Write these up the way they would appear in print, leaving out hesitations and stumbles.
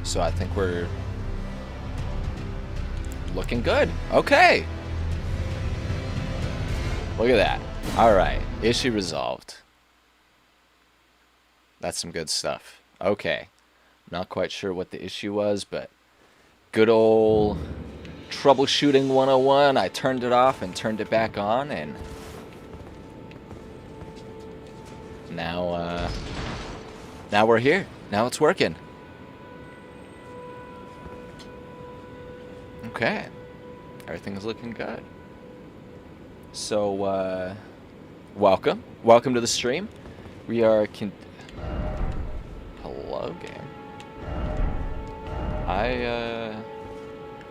So I think we're looking good. Okay. Look at that. All right. Issue resolved. That's some good stuff. Okay. Not quite sure what the issue was, but good old troubleshooting 101. I turned it off and turned it back on, and now we're here. Now it's working. Okay. Everything's looking good. So, welcome. Welcome to the stream. We are Hello, game.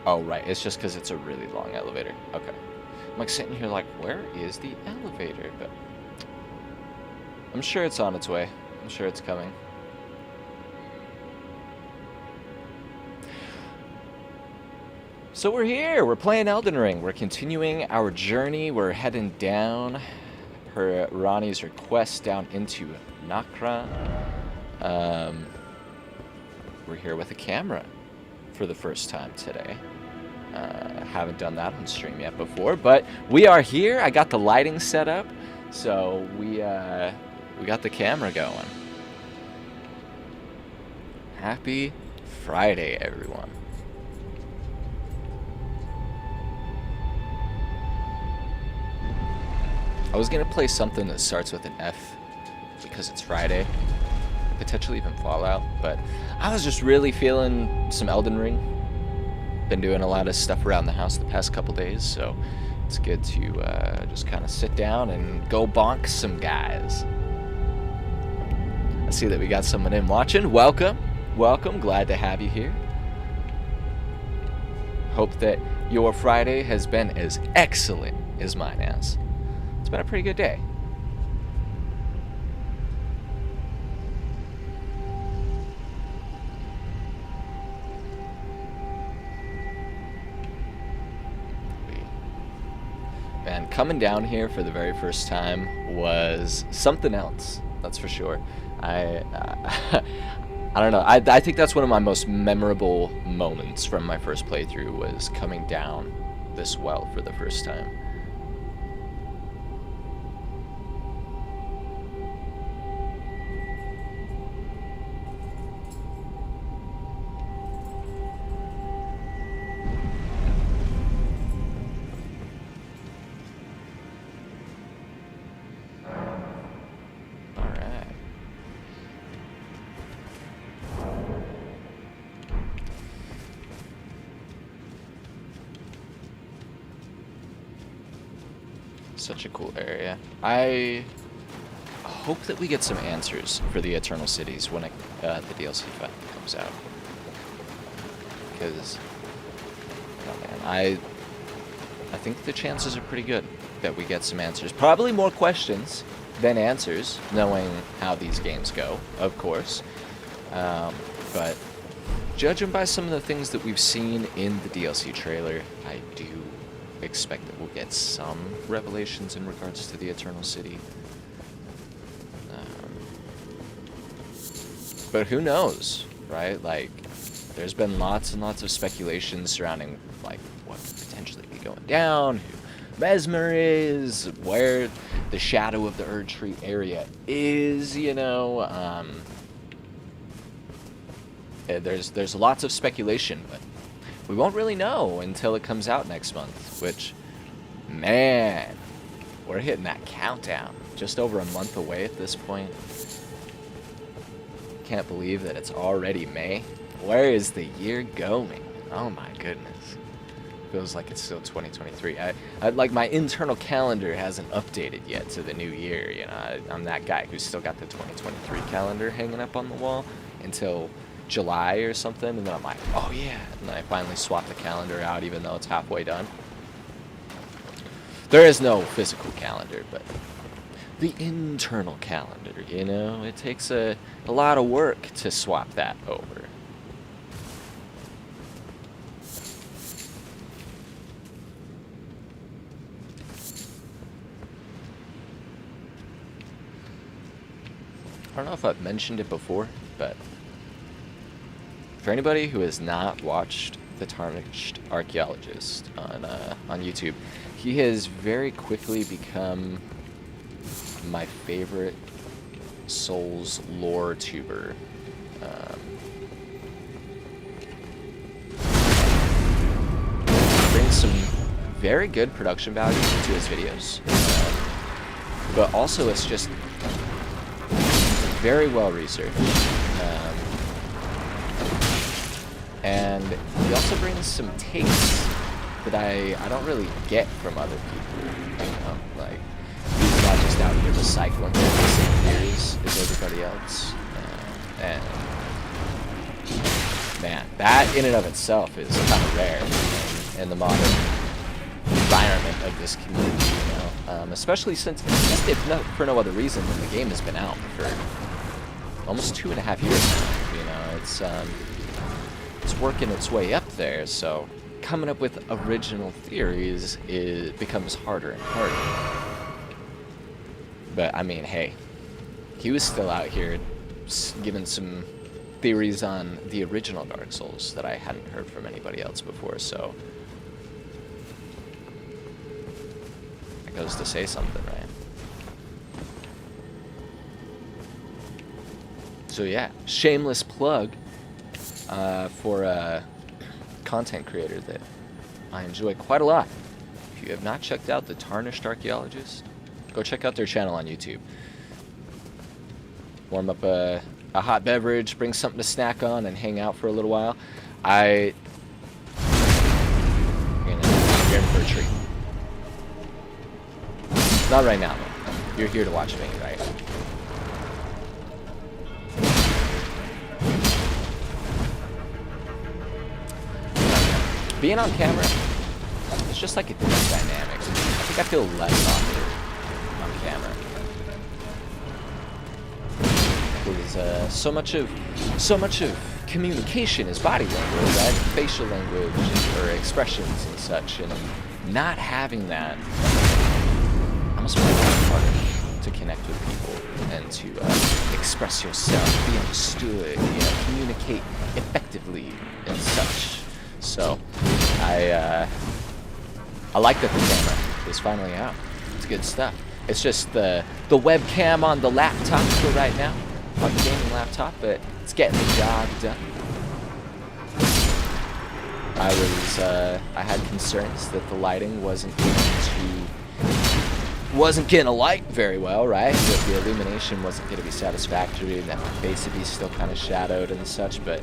Oh, right. It's just because it's a really long elevator. Okay. I'm like sitting here like, where is the elevator? But I'm sure it's on its way. I'm sure it's coming. So we're here. We're playing Elden Ring. We're continuing our journey. We're heading down per Ronnie's request down into Nakra. We're here with a camera for the first time today. Haven't done that on stream yet before, but we are here. I got the lighting set up, so we got the camera going. Happy Friday, everyone. I was gonna play something that starts with an F because it's Friday, potentially even Fallout, but I was just really feeling some Elden Ring. Been doing a lot of stuff around the house the past couple days, so it's good to just kind of sit down and go bonk some guys. I see that we got someone in watching. Welcome, welcome, glad to have you here. Hope that your Friday has been as excellent as mine has. It's been a pretty good day. And coming down here for the very first time was something else, that's for sure. I don't know. I think that's one of my most memorable moments from my first playthrough was coming down this well for the first time. Such a cool area. I hope that we get some answers for the Eternal Cities when the DLC finally comes out. Because, oh man, I think the chances are pretty good that we get some answers. Probably more questions than answers, knowing how these games go, of course. But judging by some of the things that we've seen in the DLC trailer, I do expect that we'll get some revelations in regards to the Eternal City. But who knows, right? Like, there's been lots and lots of speculation surrounding, like, what could potentially be going down, who Mesmer is, where the shadow of the Erdtree area is, you know. There's lots of speculation, but we won't really know until it comes out next month, which, man, we're hitting that countdown. Just over a month away at this point. Can't believe that it's already May. Where is the year going? Oh my goodness. Feels like it's still 2023. I like, my internal calendar hasn't updated yet to the new year. You know, I'm that guy who's still got the 2023 calendar hanging up on the wall until July or something, and then I'm like, oh yeah, and then I finally swap the calendar out even though it's halfway done. There is no physical calendar, but the internal calendar, you know, it takes a lot of work to swap that over. I don't know if I've mentioned it before, but For anybody who has not watched The Tarnished Archaeologist on YouTube, he has very quickly become my favorite Souls lore tuber. Brings some very good production value to his videos, but also it's just very well researched. And he also brings some takes that I don't really get from other people. You know, like, he's not just out here recycling the same theories as everybody else. And man, that in and of itself is kind of rare in the modern environment of this community, you know. Especially since, just if not for no other reason than the game has been out for almost 2.5 years now. You know, it's working its way up there, so coming up with original theories becomes harder and harder. But I mean, hey, he was still out here giving some theories on the original Dark Souls that I hadn't heard from anybody else before, so that goes to say something, right? So yeah, shameless plug for a content creator that I enjoy quite a lot. If you have not checked out The Tarnished Archaeologist, go check out their channel on YouTube. Warm up a hot beverage, bring something to snack on, and hang out for a little while. You're in for a treat. Not right now, though. You're here to watch me, right? Being on camera, it's just like a different dynamic. I think I feel less awkward on camera. Because so much of communication is body language, right? Facial language or expressions and such, and not having that almost makes it harder to connect with people and to express yourself, be understood, you know, communicate effectively and such. So, I like that the camera is finally out. It's good stuff. It's just the webcam on the laptop for right now, on the gaming laptop, but it's getting the job done. I had concerns that the lighting wasn't getting to light very well, right? That the illumination wasn't going to be satisfactory, that my face would be still kind of shadowed and such, but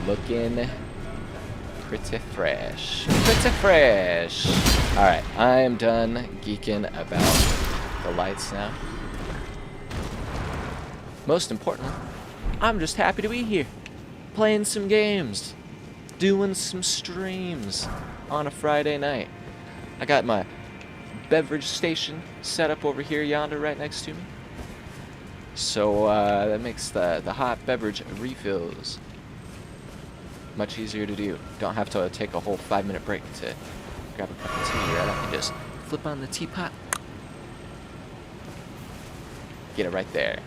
looking pretty fresh. Pretty fresh. Alright, I am done geeking about the lights now. Most importantly, I'm just happy to be here. Playing some games. Doing some streams on a Friday night. I got my beverage station set up over here yonder right next to me. So that makes the hot beverage refills much easier to do. Don't have to take a whole 5-minute break to grab a cup of tea, right? I can just flip on the teapot, get it right there.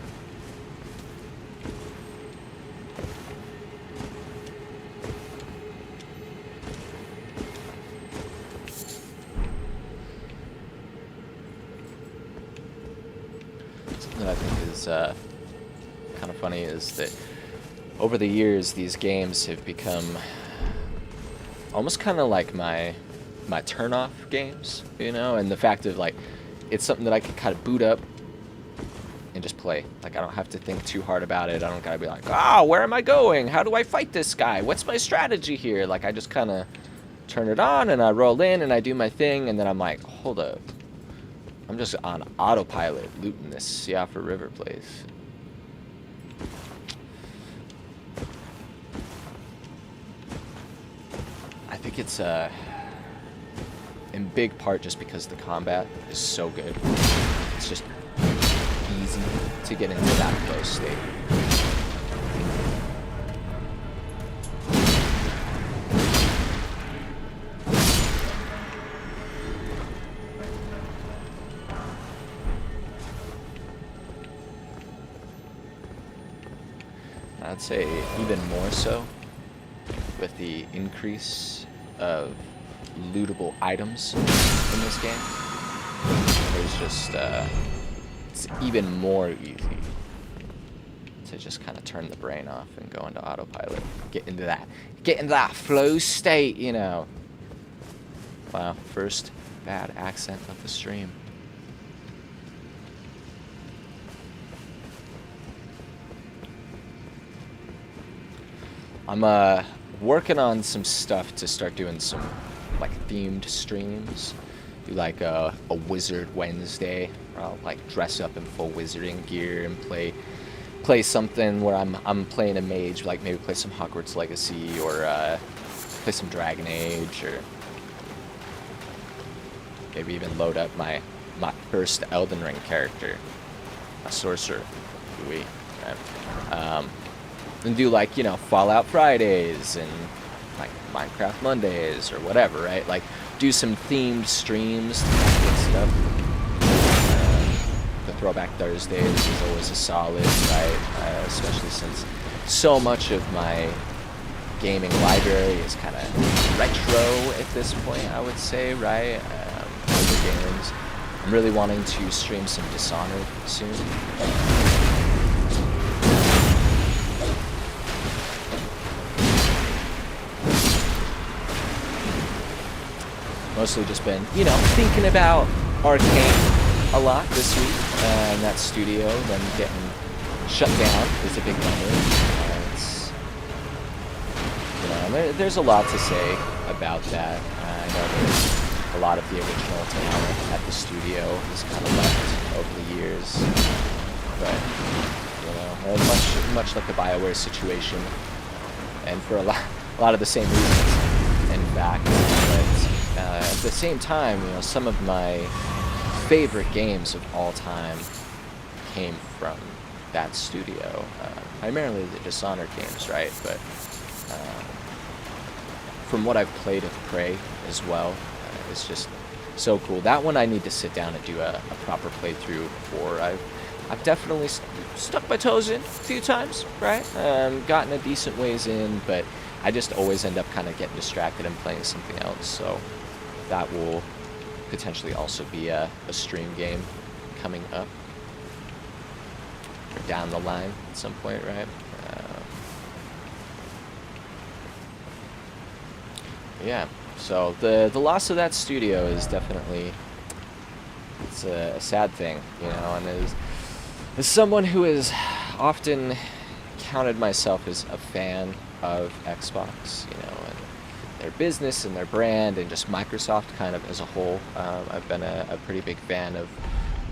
Something that I think is kind of funny is that over the years, these games have become almost kind of like my turn-off games, you know, and the fact of, like, it's something that I can kind of boot up and just play. Like, I don't have to think too hard about it. I don't gotta be like, where am I going? How do I fight this guy? What's my strategy here? Like, I just kind of turn it on and I roll in and I do my thing, and then I'm like, hold up. I'm just on autopilot looting this Siofra River place. I think it's in big part just because the combat is so good. It's just easy to get into that flow state. I'd say even more so with the increase of lootable items in this game. There's just, it's even more easy to just kind of turn the brain off and go into autopilot. Get into that flow state, you know. Wow, first bad accent of the stream. I'm working on some stuff to start doing some like themed streams. Do like a Wizard Wednesday where I'll like dress up in full wizarding gear and play something where I'm playing a mage, like maybe play some Hogwarts Legacy or play some Dragon Age, or maybe even load up my first Elden Ring character, a sorcerer, right? And do like, you know, Fallout Fridays and like Minecraft Mondays or whatever, right? Like do some themed streams to get stuff. The Throwback Thursdays is always a solid, right? Especially since so much of my gaming library is kind of retro at this point, I would say, right? Older games. I'm really wanting to stream some Dishonored soon. Mostly just been, you know, thinking about Arcane a lot this week, and that studio then getting shut down is a big bummer. It's, you know, there's a lot to say about that. I know there's a lot of the original talent at the studio has kind of left over the years, but you know, much like the BioWare situation, and for a lot of the same reasons, in fact. But at the same time, you know, some of my favorite games of all time came from that studio. Primarily the Dishonored games, right? But from what I've played of Prey as well, it's just so cool. That one I need to sit down and do a proper playthrough for. I've definitely stuck my toes in a few times, right? Gotten a decent ways in, but I just always end up kind of getting distracted and playing something else. So that will potentially also be a stream game coming up or down the line at some point, right? Yeah, so the loss of that studio is definitely, it's a sad thing, you know, and as someone who has often counted myself as a fan of Xbox, you know, and their business and their brand and just Microsoft kind of as a whole, I've been a pretty big fan of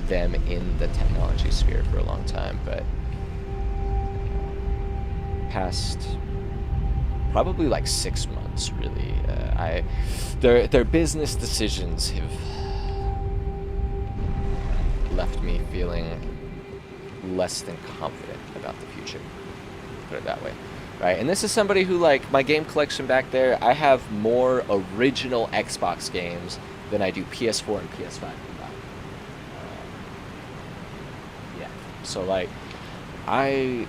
them in the technology sphere for a long time, but past probably like 6 months really, their business decisions have left me feeling less than confident about the future, put it that way. Right, and this is somebody who, like, my game collection back there, I have more original Xbox games than I do PS4 and PS5 combined. Yeah, so, like, I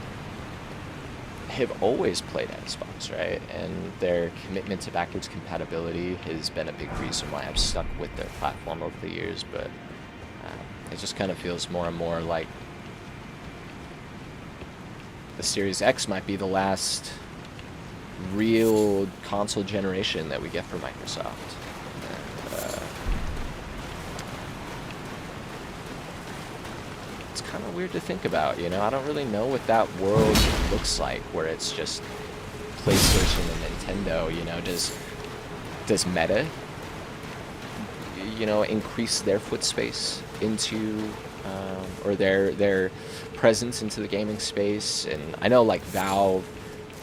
have always played Xbox, right? And their commitment to backwards compatibility has been a big reason why I've stuck with their platform over the years, but it just kind of feels more and more like the Series X might be the last real console generation that we get from Microsoft. And, it's kind of weird to think about, you know? I don't really know what that world looks like, where it's just PlayStation and Nintendo, you know? Does Meta, you know, increase their foot space into, or their presence into the gaming space? And I know, like, Valve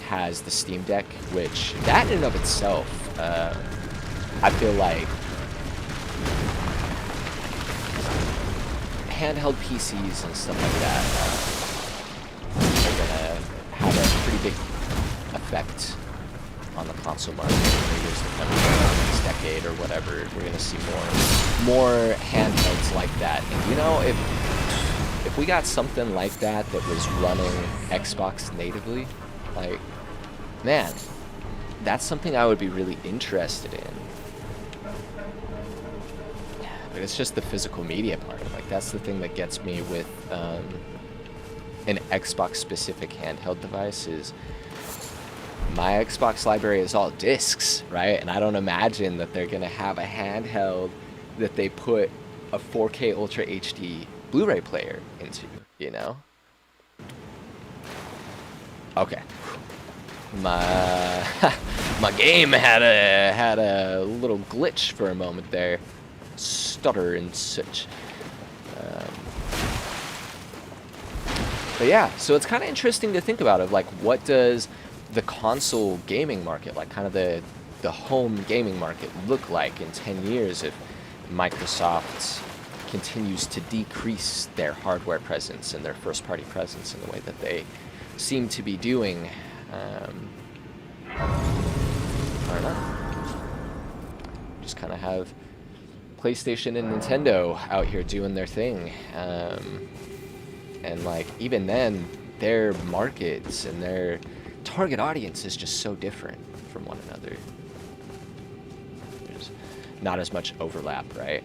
has the Steam Deck, which that in and of itself, I feel like handheld PCs and stuff like that are gonna have a pretty big effect on the console market in the years to come, this decade or whatever. We're gonna see more handhelds like that. And you know, if we got something like that that was running Xbox natively, Like, man, that's something I would be really interested in. But it's just the physical media part. Like, that's the thing that gets me with an Xbox-specific handheld device is my Xbox library is all discs, right? And I don't imagine that they're going to have a handheld that they put a 4K Ultra HD Blu-ray player into, you know? Okay. My my game had a little glitch for a moment there. Stutter and such. But yeah, so it's kind of interesting to think about of like what does the console gaming market, like kind of the home gaming market look like in 10 years if Microsoft continues to decrease their hardware presence and their first party presence in the way that they seem to be doing. I don't know. Just kind of have PlayStation and Nintendo out here doing their thing. And like even then, their markets and their target audience is just so different from one another. There's not as much overlap, right?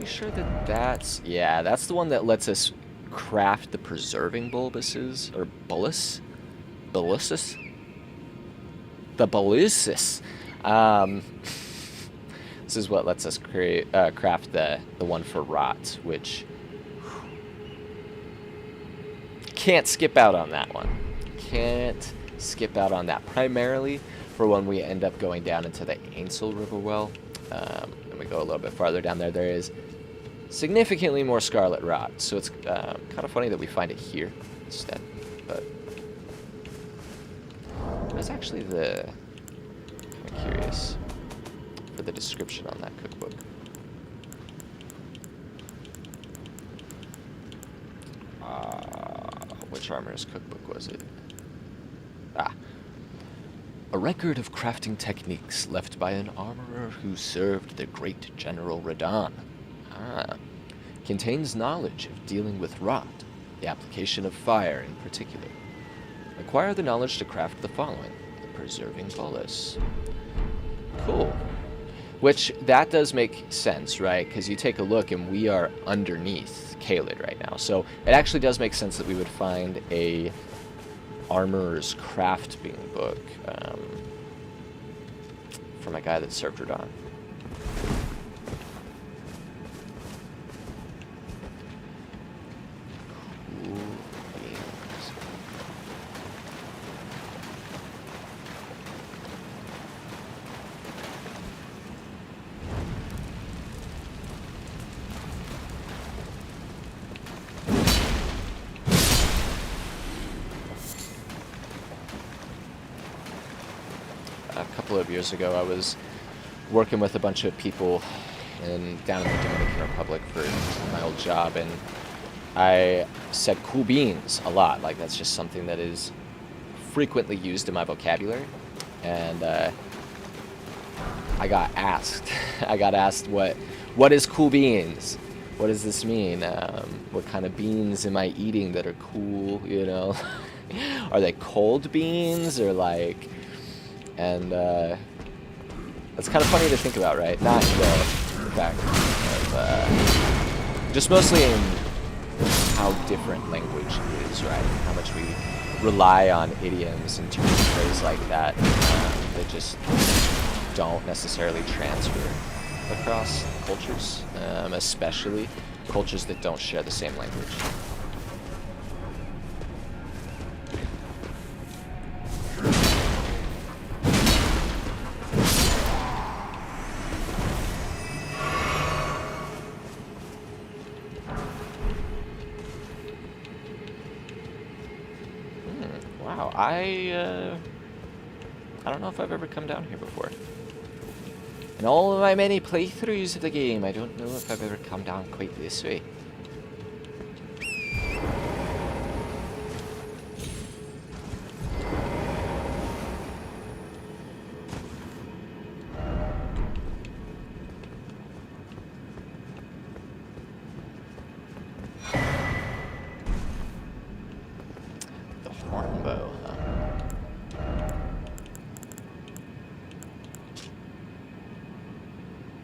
Sure that's yeah, that's the one that lets us craft the preserving bulbuses or bullus, the bulusis. This is what lets us craft the one for rot, which can't skip out on that one. Can't skip out on that. Primarily for when we end up going down into the Ainsel River well, and we go a little bit farther down there. There is significantly more scarlet rot, so it's kind of funny that we find it here instead. But I was actually kind of curious for the description on that cookbook. Which armorer's cookbook was it? A record of crafting techniques left by an armorer who served the great General Radahn. Contains knowledge of dealing with rot, the application of fire in particular. Acquire the knowledge to craft the following: the preserving bolus. Cool. Which, that does make sense, right? Because you take a look and we are underneath Caelid right now. So it actually does make sense that we would find a armorer's crafting book from a guy that served Radahn. Of years ago, I was working with a bunch of people down in the Dominican Republic for my old job, and I said cool beans a lot. Like, that's just something that is frequently used in my vocabulary. And I got asked what is cool beans? What does this mean? What kind of beans am I eating that are cool, you know? Are they cold beans or like... And it's kind of funny to think about, right? Not the fact of just mostly in how different language is, right? How much we rely on idioms and terms of phrase like that that just don't necessarily transfer across cultures, especially cultures that don't share the same language. Wow, I don't know if I've ever come down here before. In all of my many playthroughs of the game, I don't know if I've ever come down quite this way.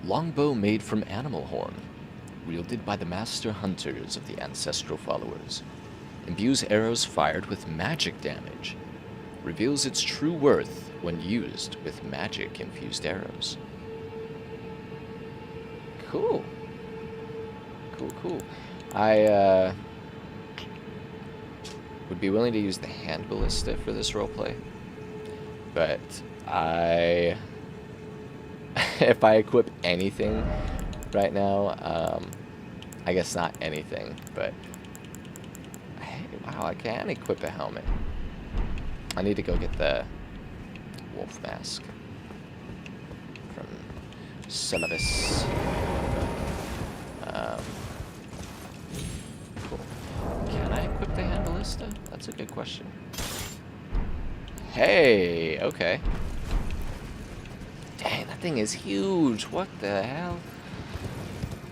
Longbow made from animal horn, wielded by the master hunters of the ancestral followers. Imbues arrows fired with magic damage. Reveals its true worth when used with magic-infused arrows. Cool. Cool. I would be willing to use the hand ballista for this roleplay, but if I equip anything right now, I guess not anything, but hey, wow, I can equip a helmet. I need to go get the wolf mask from Siofra. Cool. Can I equip the hand ballista? That's a good question. Hey, okay. Dang, that thing is huge. What the hell?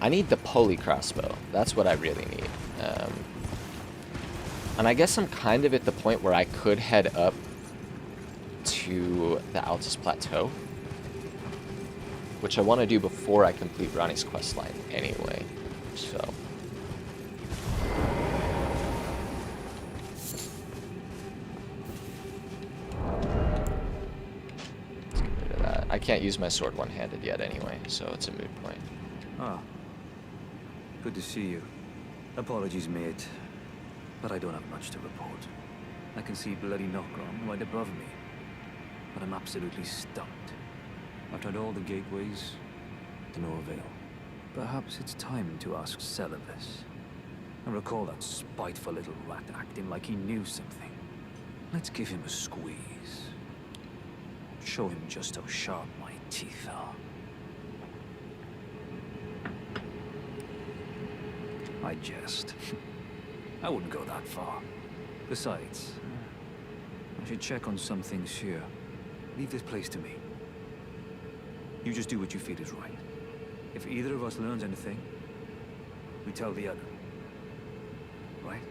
I need the poly crossbow. That's what I really need. And I guess I'm kind of at the point where I could head up to the Altus Plateau, which I want to do before I complete Ronnie's questline anyway, so. Let's get rid of that. I can't use my sword one-handed yet anyway, so it's a moot point. Ah, good to see you. Apologies, mate, but I don't have much to report. I can see bloody Knockron right above me, but I'm absolutely stumped. I've tried all the gateways, to no avail. Perhaps it's time to ask Siofra. I recall that spiteful little rat acting like he knew something. Let's give him a squeeze. Show him just how sharp my teeth are. I jest. I wouldn't go that far. Besides, I should check on some things here. Leave this place to me. You just do what you feel is right. If either of us learns anything, we tell the other. Right?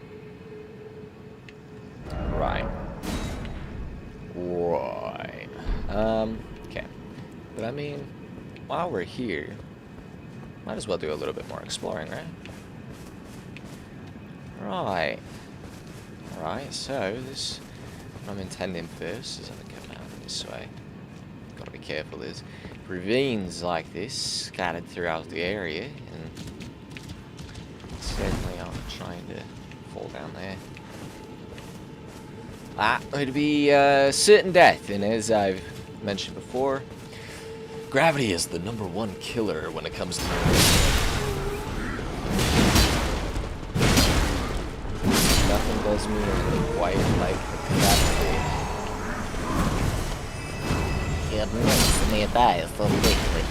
Right. Okay. But I mean, while we're here, might as well do a little bit more exploring, right? Right, so this, what I'm intending first is I'm gonna go down this way. Gotta be careful, there's ravines like this scattered throughout the area, and certainly aren't trying to fall down there. It'd be certain death, and as I've mentioned before, gravity is the #1 killer when it comes to nothing does me quite like gravity. It makes me die so quickly.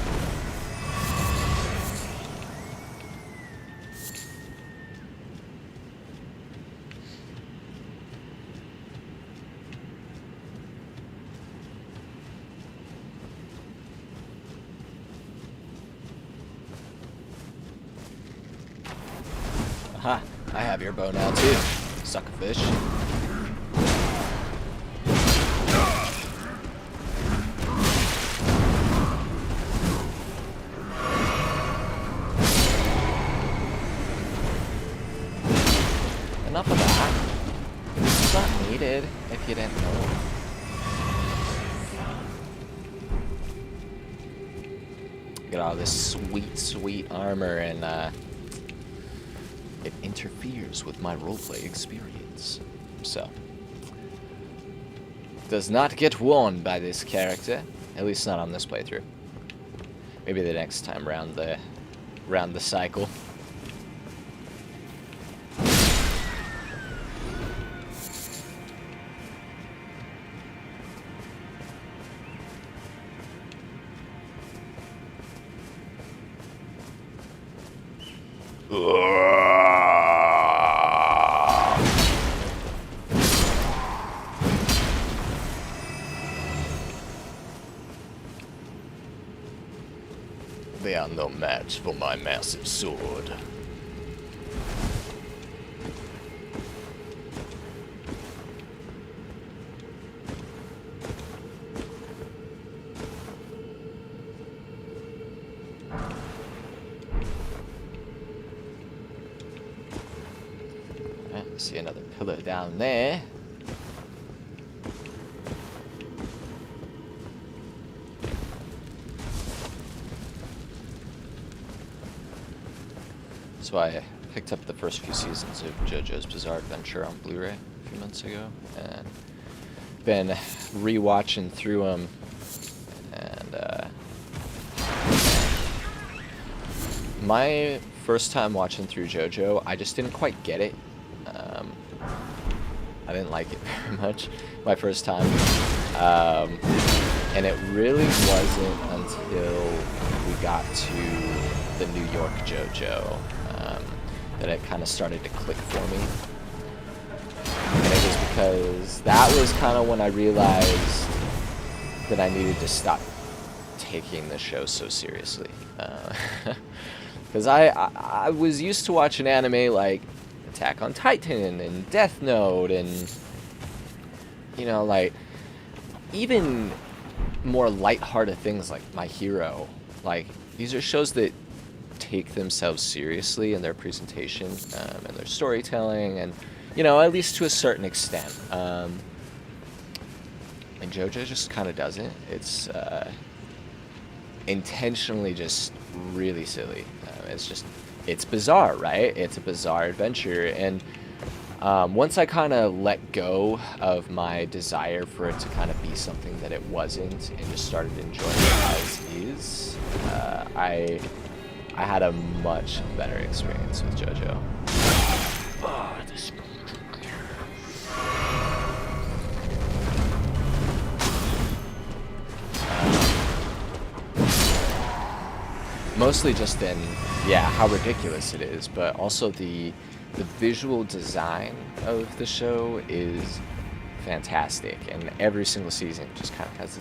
Aha, I have your bow now too, suckerfish. Enough of that. It's not needed if you didn't know. Get all this sweet armor, and it interferes with my roleplay experience. So, does not get worn by this character, at least not on this playthrough. Maybe the next time round the cycle. They are no match for my massive sword. Alright, see another pillar down there. So I picked up the first few seasons of JoJo's Bizarre Adventure on Blu-ray a few months ago, and been rewatching through them, and my first time watching through JoJo, I just didn't quite get it. I didn't like it very much my first time, and it really wasn't until we got to the New York JoJo that it kind of started to click for me. And it was because that was kind of when I realized that I needed to stop taking the show so seriously. Because I was used to watching anime like Attack on Titan and Death Note and, you know, like, even more lighthearted things like My Hero. Like, these are shows that take themselves seriously in their presentation and their storytelling, and, you know, at least to a certain extent. And JoJo just kind of doesn't. It's intentionally just really silly. It's bizarre, right? It's a bizarre adventure, and once I kind of let go of my desire for it to kind of be something that it wasn't, and just started enjoying it as is, I had a much better experience with JoJo. Mostly just in, yeah, how ridiculous it is, but also the visual design of the show is fantastic, and every single season just kind of has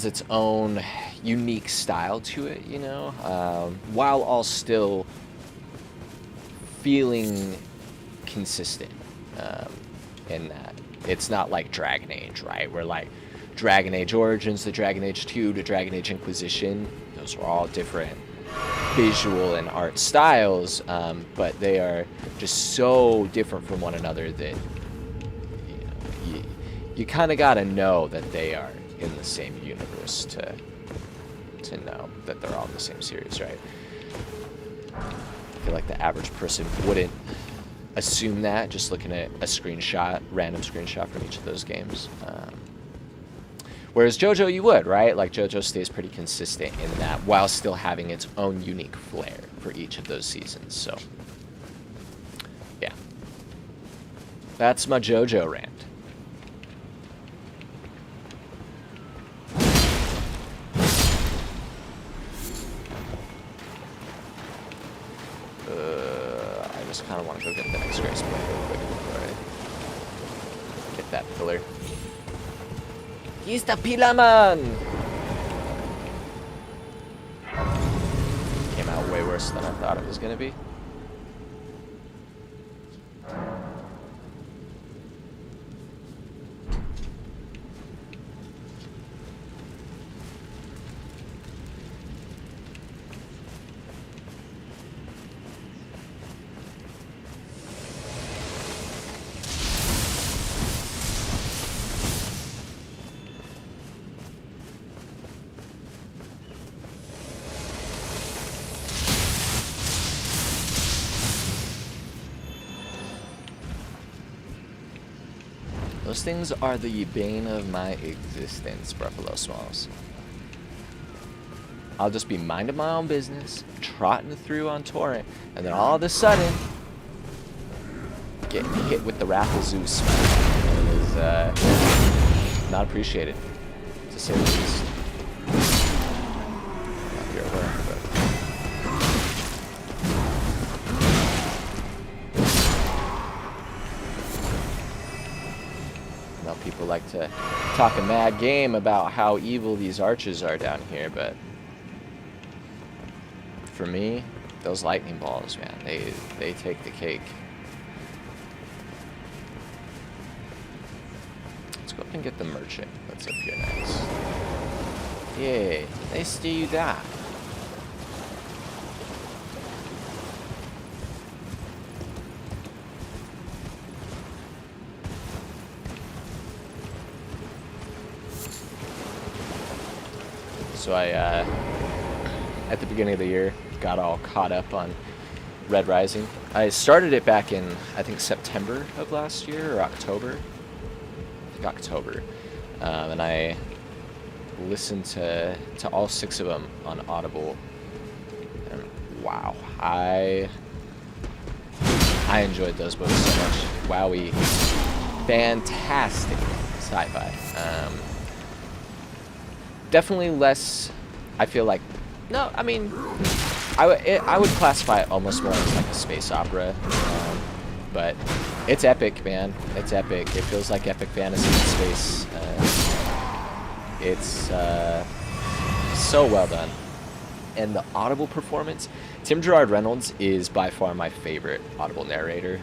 its own unique style to it, you know, while all still feeling consistent in that it's not like Dragon Age, right? Where like Dragon Age Origins to Dragon Age 2 to Dragon Age Inquisition, those were all different visual and art styles, but they are just so different from one another that, you know, you kind of got to know that they are in the same universe to know that they're all in the same series, right? I feel like the average person wouldn't assume that just looking at a random screenshot from each of those games. Whereas JoJo, you would, right? Like, JoJo stays pretty consistent in that, while still having its own unique flair for each of those seasons. So, yeah. That's my JoJo rant. I just kind of want to go get the next grace point real quick before I get that pillar. He's the pillar man! Came out way worse than I thought it was gonna be. Those things are the bane of my existence, Buffalo Smalls. I'll just be minding my own business, trotting through on Torrent, and then all of a sudden, getting hit with the Wrath of Zeus. It is not appreciated, to say the least. Not here at work, but... people like to talk a mad game about how evil these arches are down here, but for me, those lightning balls, man, they take the cake. Let's go up and get the merchant that's up here next. Yay, nice to you that. So I, at the beginning of the year, got all caught up on Red Rising. I started it back in, I think, September of last year, or October. I think October. And I listened to all 6 of them on Audible. And wow, I enjoyed those books so much. Wowie, fantastic sci-fi. Definitely less, I feel like, no, I mean, I would classify it almost more as like a space opera, but it's epic, man. It's epic. It feels like epic fantasy in space. It's so well done. And the Audible performance, Tim Gerard Reynolds is by far my favorite Audible narrator.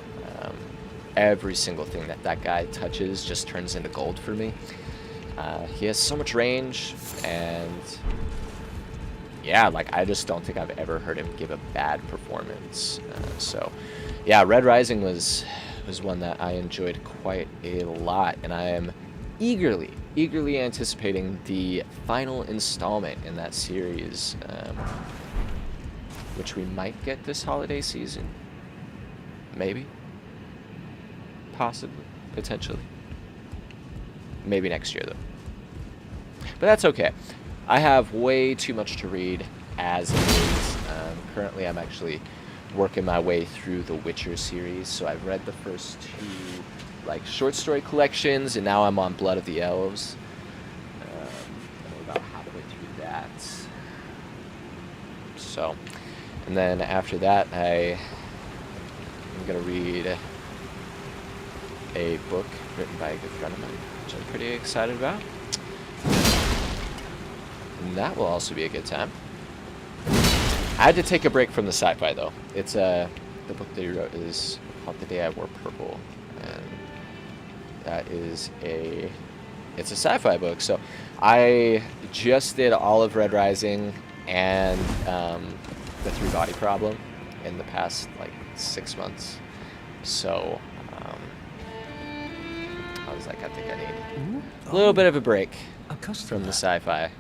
Every single thing that guy touches just turns into gold for me. He has so much range, and yeah, like I just don't think I've ever heard him give a bad performance. So yeah, Red Rising was one that I enjoyed quite a lot, and I am eagerly anticipating the final installment in that series, which we might get this holiday season. Maybe. Possibly. Potentially. Maybe next year, though. But that's okay. I have way too much to read as it is. Currently, I'm actually working my way through the Witcher series, so I've read the first 2 like short story collections, and now I'm on Blood of the Elves. I'm about halfway through that. So, and then after that, I'm gonna read a book written by a good friend of mine, which I'm pretty excited about. And that will also be a good time. I had to take a break from the sci-fi though. It's the book that he wrote is called The Day I Wore Purple, and that is it's a sci-fi book. So I just did all of Red Rising and the 3-Body Problem in the past like 6 months. So I was like, I think I need a little bit of a break from the sci-fi.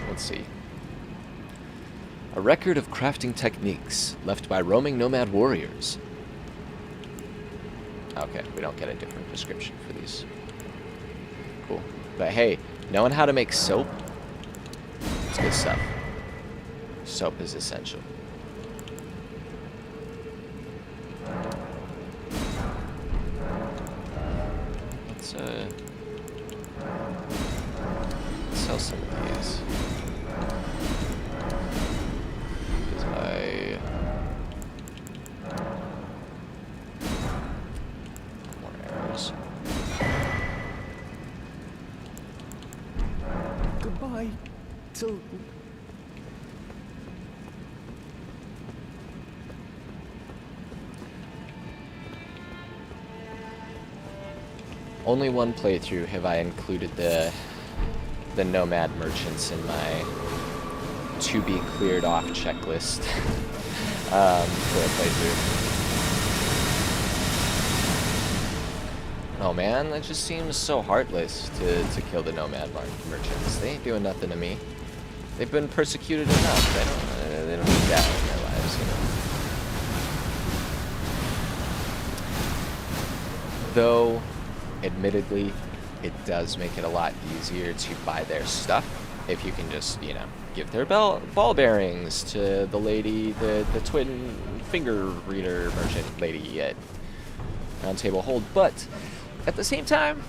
Let's see. A record of crafting techniques left by roaming nomad warriors. Okay, we don't get a different prescription for these. Cool. But hey, knowing how to make soap, it's good stuff. Soap is essential. Let's sell some of these. More arrows. Goodbye. Till... Only one playthrough have I included the nomad merchants in my to be cleared off checklist for a playthrough. Oh man, that just seems so heartless to kill the nomad merchants. They ain't doing nothing to me. They've been persecuted enough. They don't need that in their lives, you know. Though, admittedly, it does make it a lot easier to buy their stuff if you can just, you know, give their ball bearings to the lady, the twin finger reader merchant lady at Round Table Hold. But at the same time,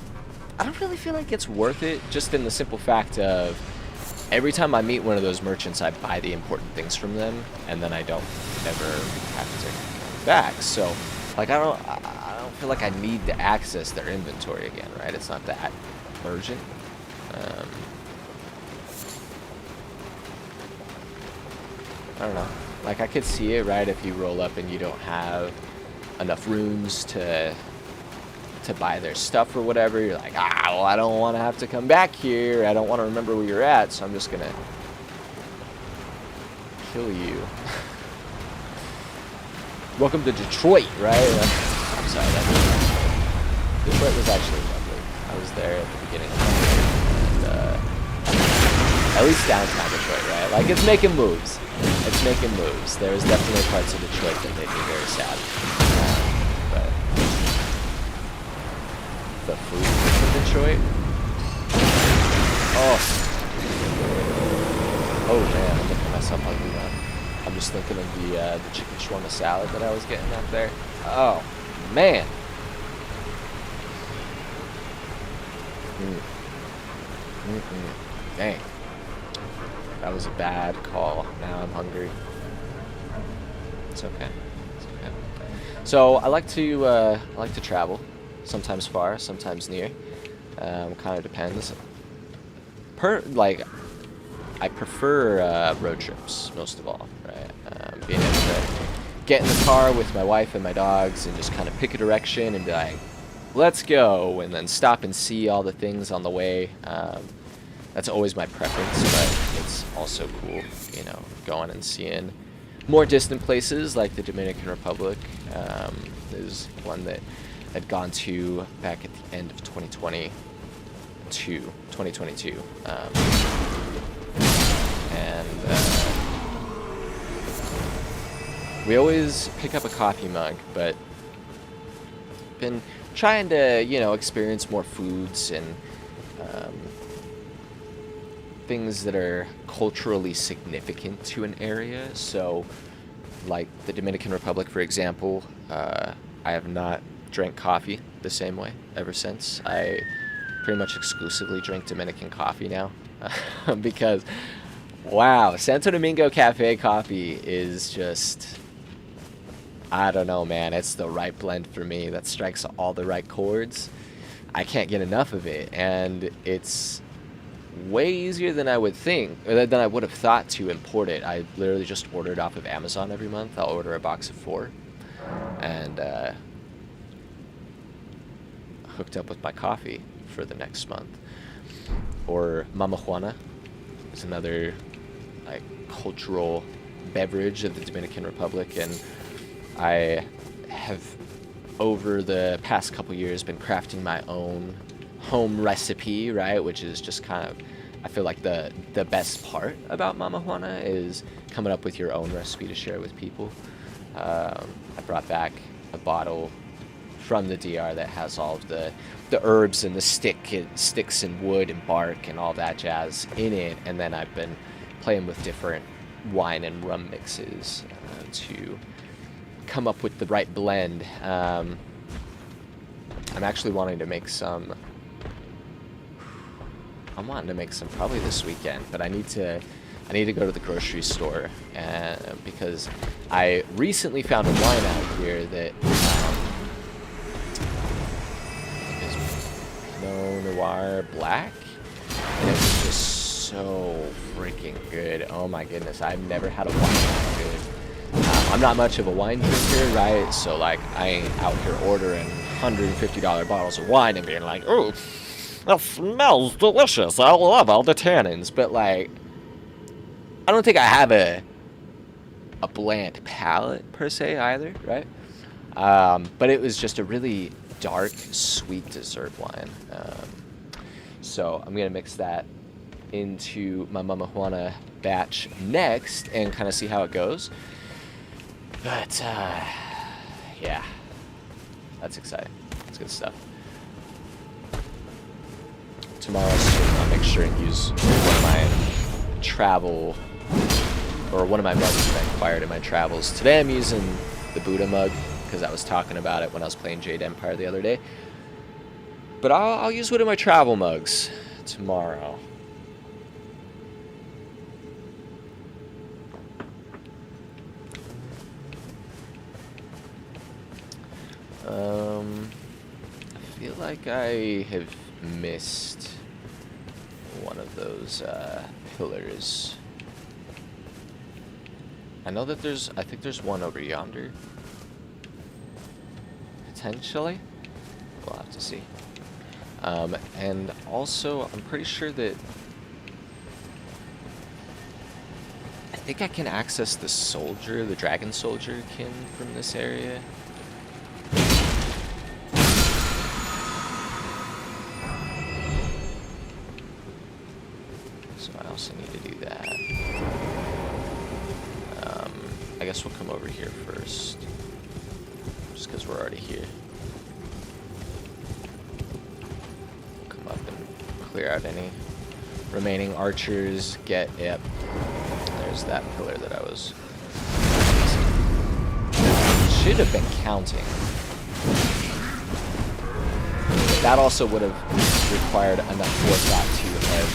I don't really feel like it's worth it, just in the simple fact of every time I meet one of those merchants, I buy the important things from them, and then I don't ever have to come back. So, like, I don't feel like I need to access their inventory again, right? It's not that urgent. I don't know. Like, I could see it, right, if you roll up and you don't have enough runes to buy their stuff or whatever. You're like, well, I don't want to have to come back here. I don't want to remember where you're at, so I'm just going to kill you. Welcome to Detroit, right? I'm sorry, Detroit was actually lovely. I was there at the beginning of the year, and at least downtown Detroit, right? Like, it's making moves. It's making moves. There's definitely parts of Detroit that made me very sad. But the food in Detroit. Oh man, I'm making myself hungry now. I'm just thinking of the chicken shawarma salad that I was getting out there. Oh man. Dang. That was a bad call. Now I'm hungry. It's okay. It's okay. So I like to travel, sometimes far, sometimes near. Kind of depends. I prefer road trips most of all, right? Being able to get in the car with my wife and my dogs and just kind of pick a direction and be like, let's go, and then stop and see all the things on the way. That's always my preference, but it's also cool, you know, going and seeing more distant places like the Dominican Republic. Is one that I'd gone to back at the end of 2022. And we always pick up a coffee mug, but been trying to, you know, experience more foods and things that are culturally significant to an area. So, like the Dominican Republic, for example, I have not drank coffee the same way ever since. I pretty much exclusively drink Dominican coffee now because, wow, Santo Domingo Cafe coffee is just, I don't know, man. It's the right blend for me that strikes all the right chords. I can't get enough of it, and it's way easier than I would think, or than I would have thought to import it. I literally just order it off of Amazon every month. I'll order a box of 4, and hooked up with my coffee for the next month. Or Mama Juana is another like cultural beverage of the Dominican Republic, and I have over the past couple years been crafting my own home recipe, right? Which is just kind of, I feel like the best part about Mama Juana is coming up with your own recipe to share with people. I brought back a bottle from the DR that has all of the herbs and the sticks and wood and bark and all that jazz in it, and then I've been playing with different wine and rum mixes to come up with the right blend. I'm actually wanting to make some. I'm wanting to make some probably this weekend, but I need to go to the grocery store because I recently found a wine out here that is Pinot Noir Black, and it was just so freaking good. Oh my goodness, I've never had a wine that good. I'm not much of a wine drinker, right? So like, I ain't out here ordering $150 bottles of wine and being like, oh, that smells delicious. I love all the tannins. But like, I don't think I have a bland palate per se either, right? But it was just a really dark, sweet dessert wine. So I'm gonna mix that into my Mama Juana batch next and kind of see how it goes. But yeah, that's exciting. That's good stuff. Tomorrow I'll make sure and use one of my travel, or one of my mugs that I acquired in my travels. Today I'm using the Buddha mug because I was talking about it when I was playing Jade Empire the other day. But I'll use one of my travel mugs tomorrow. I feel like I have missed one of those pillars. I know that I think there's one over yonder. Potentially. We'll have to see. And also, I'm pretty sure that I think I can access the soldier, the dragon soldier kin from this area. also need to do that. I guess we'll come over here first. Just because we're already here. Come up and clear out any remaining archers. Yep. There's that pillar that I was... Should have been counting. That also would have required enough forethought to have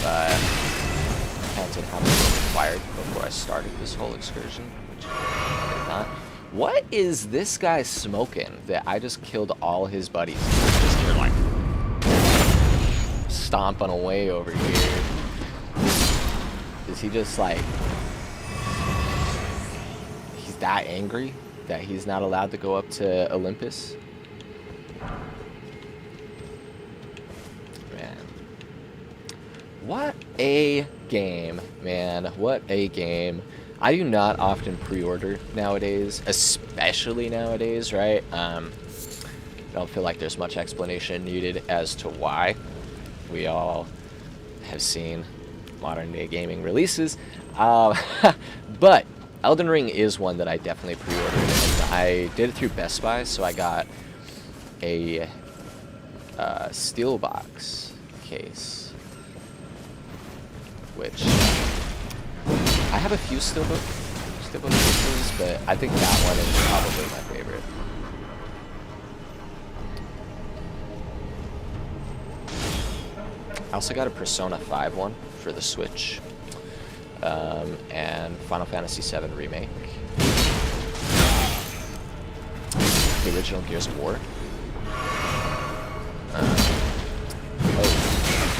counted how much was required before I started this whole excursion, which I did not. What is this guy smoking that I just killed all his buddies? He's just here like stomping away over here. Is he just like... He's that angry that he's not allowed to go up to Olympus? What a game, man. What a game. I do not often pre-order nowadays, especially nowadays, right? I don't feel like there's much explanation needed as to why. We all have seen modern day gaming releases. But Elden Ring is one that I definitely pre-ordered, and I did it through Best Buy, so I got a Steelbox case. Which I have a few Steelbook cases, but I think that one is probably my favorite. I also got a Persona 5 one for the Switch, and Final Fantasy VII Remake, the original Gears of War,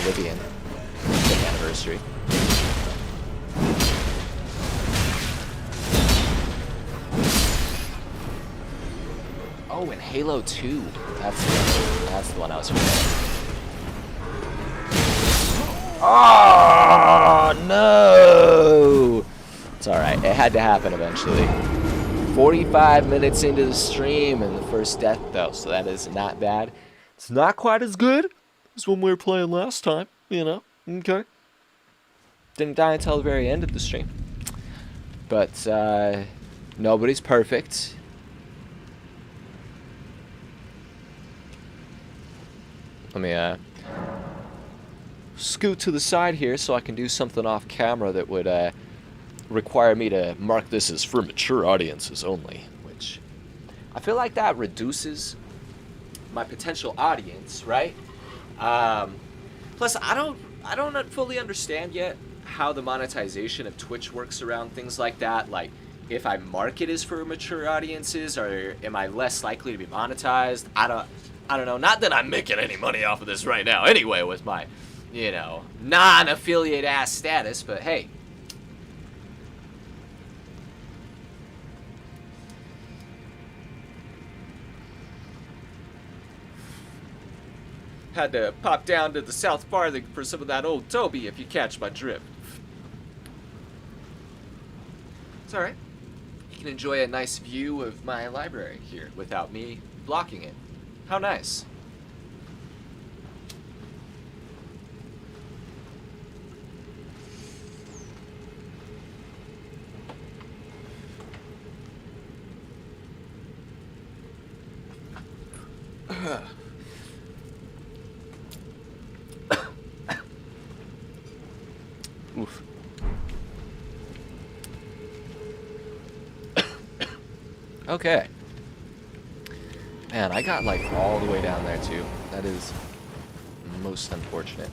Oblivion, 5th anniversary. Oh, and Halo 2. That's the one I was forgetting. Oh, no! It's alright. It had to happen eventually. 45 minutes into the stream and the first death, though, so that is not bad. It's not quite as good as when we were playing last time, you know? Okay. Didn't die until the very end of the stream. But, nobody's perfect. Let me scoot to the side here so I can do something off camera that would require me to mark this as for mature audiences only, which I feel like that reduces my potential audience, right? Plus, I don't fully understand yet how the monetization of Twitch works around things like that. Like, if I mark it as for mature audiences, or am I less likely to be monetized? I don't know. Not that I'm making any money off of this right now anyway with my, you know, non-affiliate ass status, but hey. Had to pop down to the South Farthing for some of that old Toby, if you catch my drift. It's alright. You can enjoy a nice view of my library here without me blocking it. How nice. Oof. Okay. Man, I got like all the way down there too. That is most unfortunate.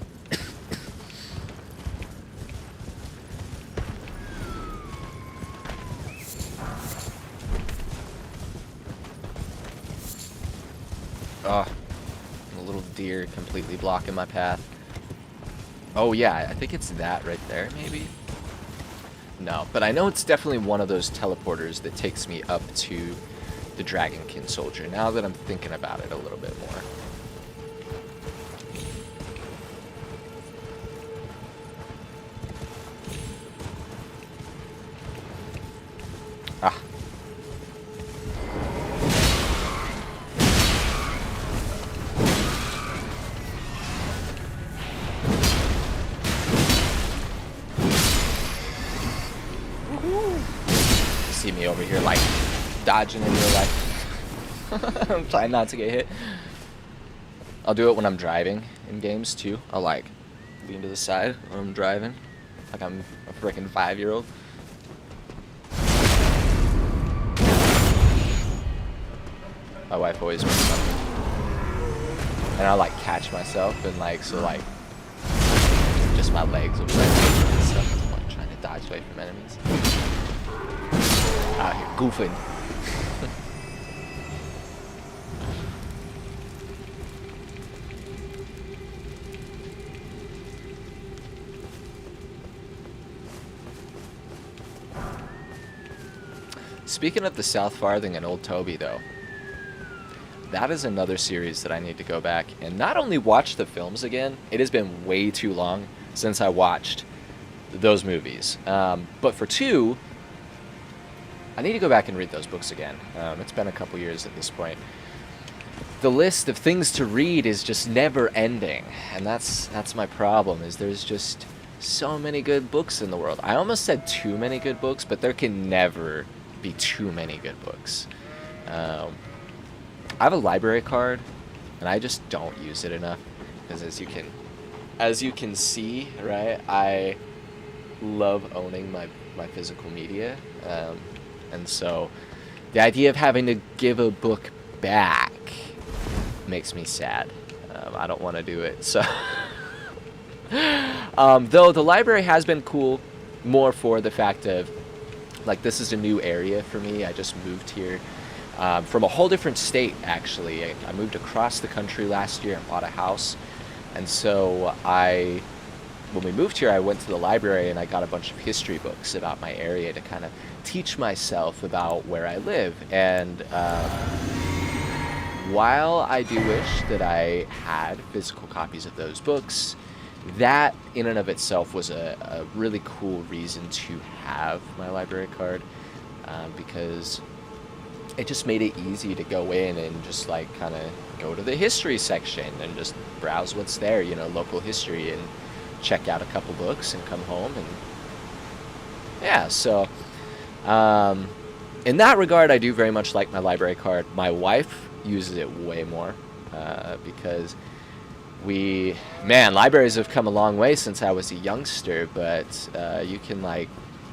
Ah, a little deer completely blocking my path. Oh yeah, I think it's that right there, maybe? No, but I know it's definitely one of those teleporters that takes me up to the Dragonkin Soldier, now that I'm thinking about it a little bit more. Ah. see me over here like dodging in real life. I'm trying not to get hit. I'll do it when I'm driving in games too. I'll like lean to the side when I'm driving, like I'm a freaking 5-year-old. My wife always brings something, and I'll like catch myself and like so like just my legs will be like and stuff. I'm like trying to dodge away from enemies. Out here goofing. Speaking of the South Farthing and Old Toby, though, that is another series that I need to go back and not only watch the films again. It has been way too long since I watched those movies. But for 2, I need to go back and read those books again. It's been a couple years at this point. The list of things to read is just never ending, and that's my problem. Is there's just so many good books in the world. I almost said too many good books, but there can never be too many good books. I have a library card, and I just don't use it enough because as you can see, right, I love owning my physical media, and so the idea of having to give a book back makes me sad. I don't want to do it. So though the library has been cool, more for the fact of like this is a new area for me. I just moved here from a whole different state, actually. I moved across the country last year and bought a house. And so when we moved here, I went to the library and I got a bunch of history books about my area to kind of teach myself about where I live. And while I do wish that I had physical copies of those books, that in and of itself was a really cool reason to have my library card, because it just made it easy to go in and just like kind of go to the history section and just browse what's there, you know, local history, and check out a couple books and come home. And yeah, so in that regard, I do very much like my library card. My wife uses it way more because libraries have come a long way since I was a youngster, but you can like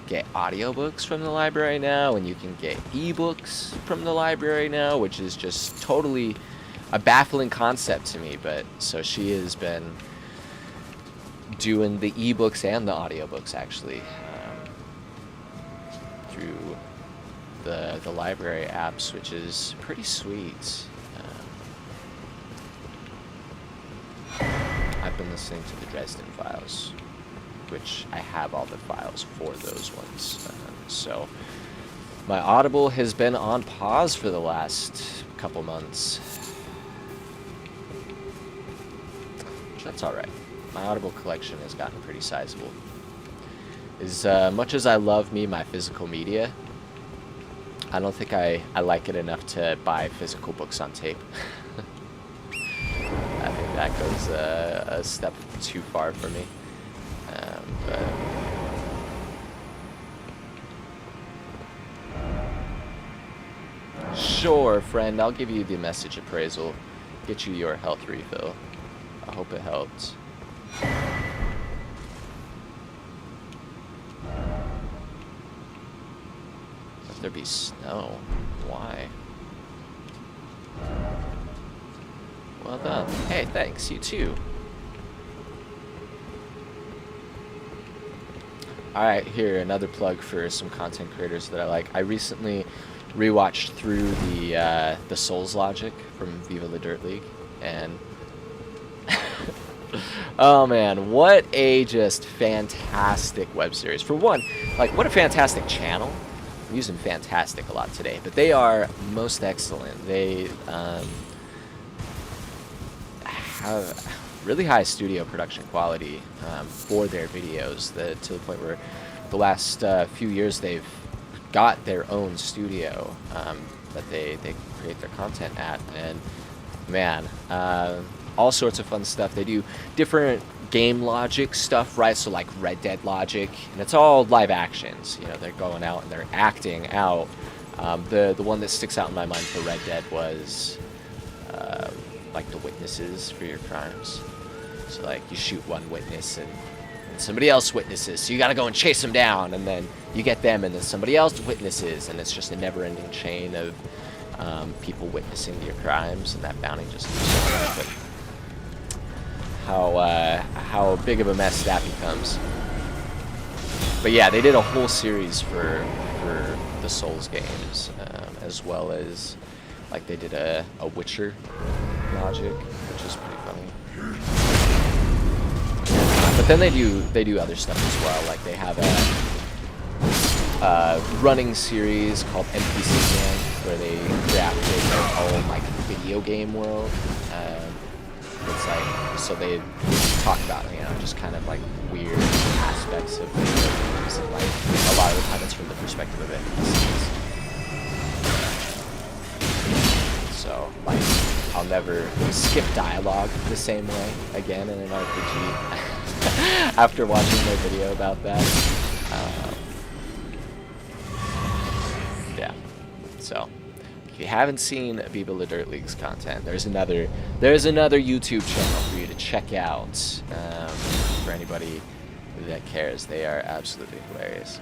get audiobooks from the library now, and you can get ebooks from the library now, which is just totally a baffling concept to me. But so she has been doing the ebooks and the audiobooks actually through the library apps, which is pretty sweet. I've been listening to the Dresden Files, which I have all the files for those ones. So my Audible has been on pause for the last couple months. That's alright. My Audible collection has gotten pretty sizable. As much as I love my physical media, I don't think I like it enough to buy physical books on tape. I think that goes a step too far for me. But sure, friend, I'll give you the message appraisal. Get you your health refill. I hope it helps. Let there be snow. Why? Well done. Hey, thanks. You too. Alright, here, another plug for some content creators that I like. I recently rewatched through the Souls Logic from Viva La Dirt League, and oh man, what a just fantastic web series. For one, like, what a fantastic channel. I'm using fantastic a lot today, but they are most excellent. They have really high studio production quality for their videos, to the point where the last few years they've got their own studio that they create their content at. And man, all sorts of fun stuff. They do different game logic stuff, right? So like Red Dead logic, and it's all live actions. You know, they're going out and they're acting out. The one that sticks out in my mind for Red Dead was like the witnesses for your crimes. So like you shoot one witness and somebody else witnesses, so you gotta go and chase them down, and then you get them, and then somebody else witnesses, and it's just a never-ending chain of people witnessing your crimes, and that bounty just keeps going up. But how big of a mess that becomes. But yeah, they did a whole series for the Souls games, as well as like they did a Witcher logic, which is pretty funny. But then they do other stuff as well. Like they have a running series called NPC Gang, where they crafted their own like video game world. It's like, so they talk about, you know, just kind of like weird aspects of video games, and like a lot of the time it's from the perspective of NPCs. So like I'll never skip dialogue the same way again in an RPG after watching their video about that. Yeah, so if you haven't seen Viva La Dirt League's content, there's another YouTube channel for you to check out. For anybody that cares, they are absolutely hilarious.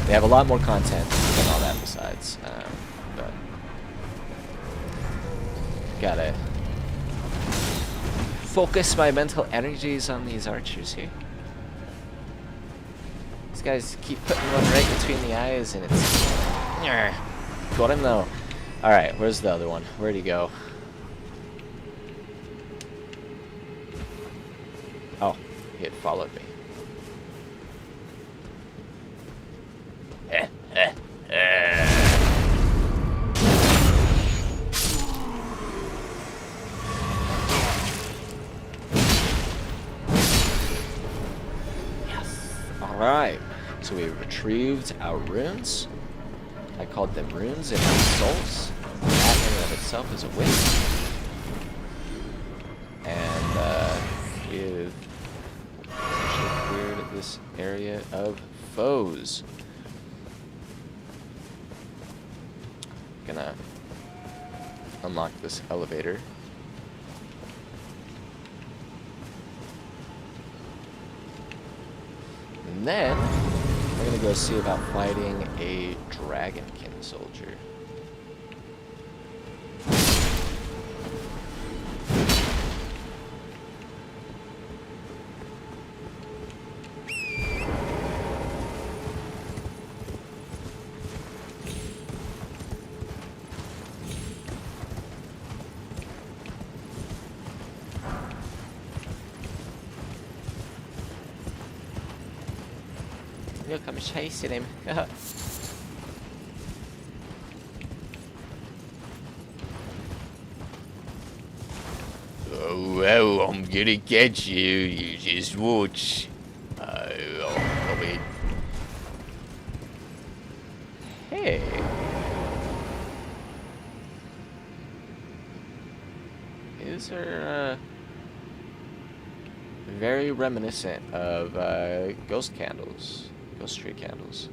They have a lot more content than all that besides, but gotta focus my mental energies on these archers here. These guys keep putting one right between the eyes, and it's... Got him though. Alright, where's the other one? Where'd he go? Oh, he had followed me. Alright, so we retrieved our runes. I called them runes in our souls. That in and of itself is a win. And we've essentially cleared this area of foes. Gonna unlock this elevator. And then we're gonna go see about fighting a dragonkin soldier. Look, I'm chasing him. Oh, well, I'm gonna get you. You just watch. I'll be... Hey. These are, very reminiscent of, ghost candles. Ghost tree candles.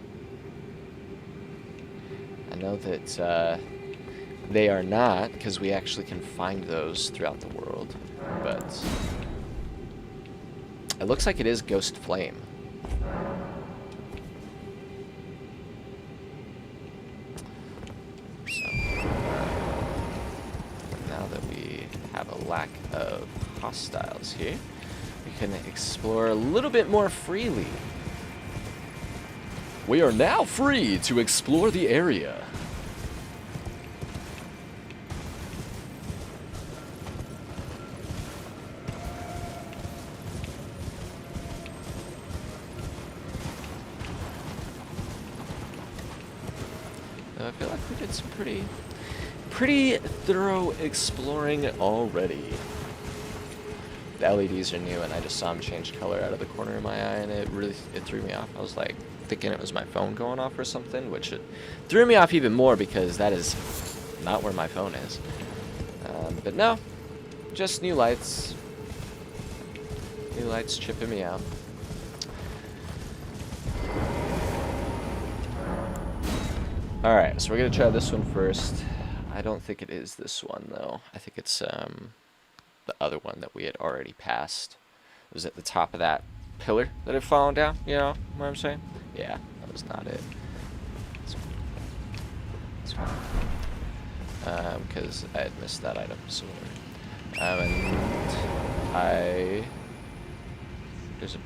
I know that they are not, because we actually can find those throughout the world, but it looks like it is ghost flame. So now that we have a lack of hostiles here, we can explore a little bit more freely. We are now free to explore the area. I feel like we did some pretty thorough exploring already. The LEDs are new, and I just saw them change color out of the corner of my eye, and it threw me off. I was like thinking it was my phone going off or something, which it threw me off even more because that is not where my phone is. But no, just new lights. New lights tripping me out. Alright, so we're gonna try this one first. I don't think it is this one though. I think it's the other one that we had already passed. It was at the top of that pillar that had fallen down, you know what I'm saying? Yeah, that was not it. It's fine. Because I had missed that item somewhere. And there's a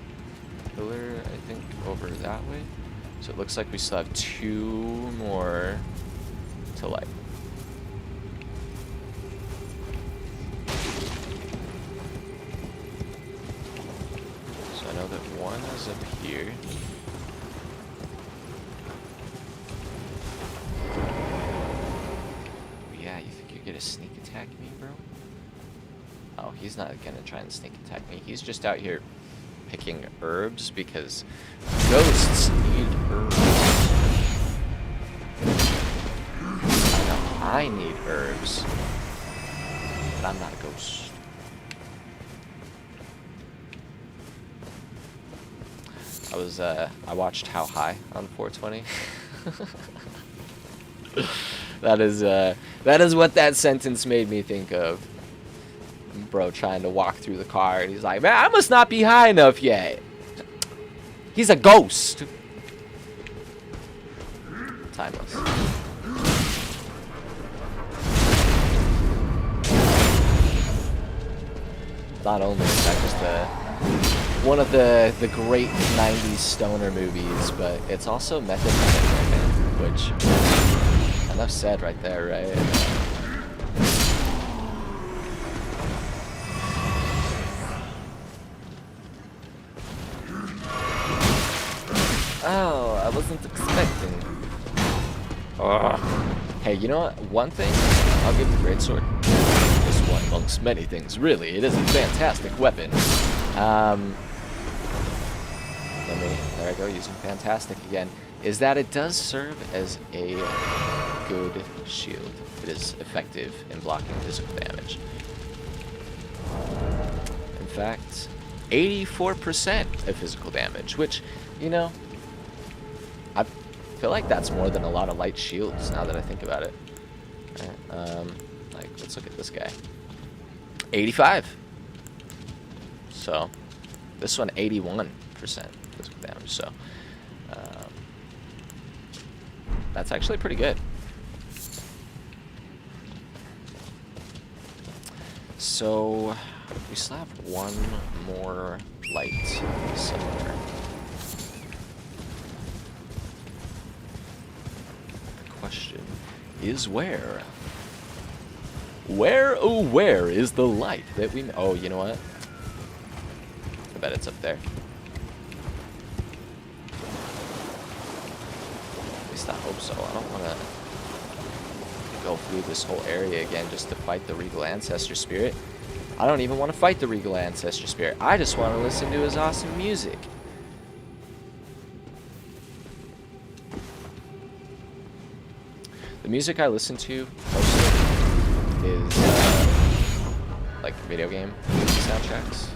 pillar, I think, over that way. So it looks like we still have 2 more to light. So I know that one is up here. Yeah, you think you're gonna sneak attack me, bro? Oh, he's not gonna try and sneak attack me. He's just out here picking herbs because ghosts need herbs. I know I need herbs, but I'm not a ghost. I watched How High on 420. That is what that sentence made me think of. Bro trying to walk through the car and he's like, man, I must not be high enough yet. He's a ghost. Timeless. Not only is that just one of the great 90s stoner movies, but it's also Method Man, which, enough said right there, right? Oh, I wasn't expecting. Ugh. Hey, you know what? One thing, I'll give the greatsword. This one amongst many things, really. It is a fantastic weapon. There I go, using fantastic again. Is that it does serve as a good shield. It is effective in blocking physical damage. In fact, 84% of physical damage, which, you know, I feel like that's more than a lot of light shields now that I think about it. Right, like, let's look at this guy. 85. So, this one 81% physical damage. So, that's actually pretty good. So, we still have one more light somewhere. Question is where? Where, oh where is the light that we... Oh, you know what? I bet it's up there. At least I hope so. I don't want to go through this whole area again just to fight the Regal Ancestor Spirit. I don't even want to fight the Regal Ancestor Spirit. I just want to listen to his awesome music. The music I listen to mostly is like video game soundtracks.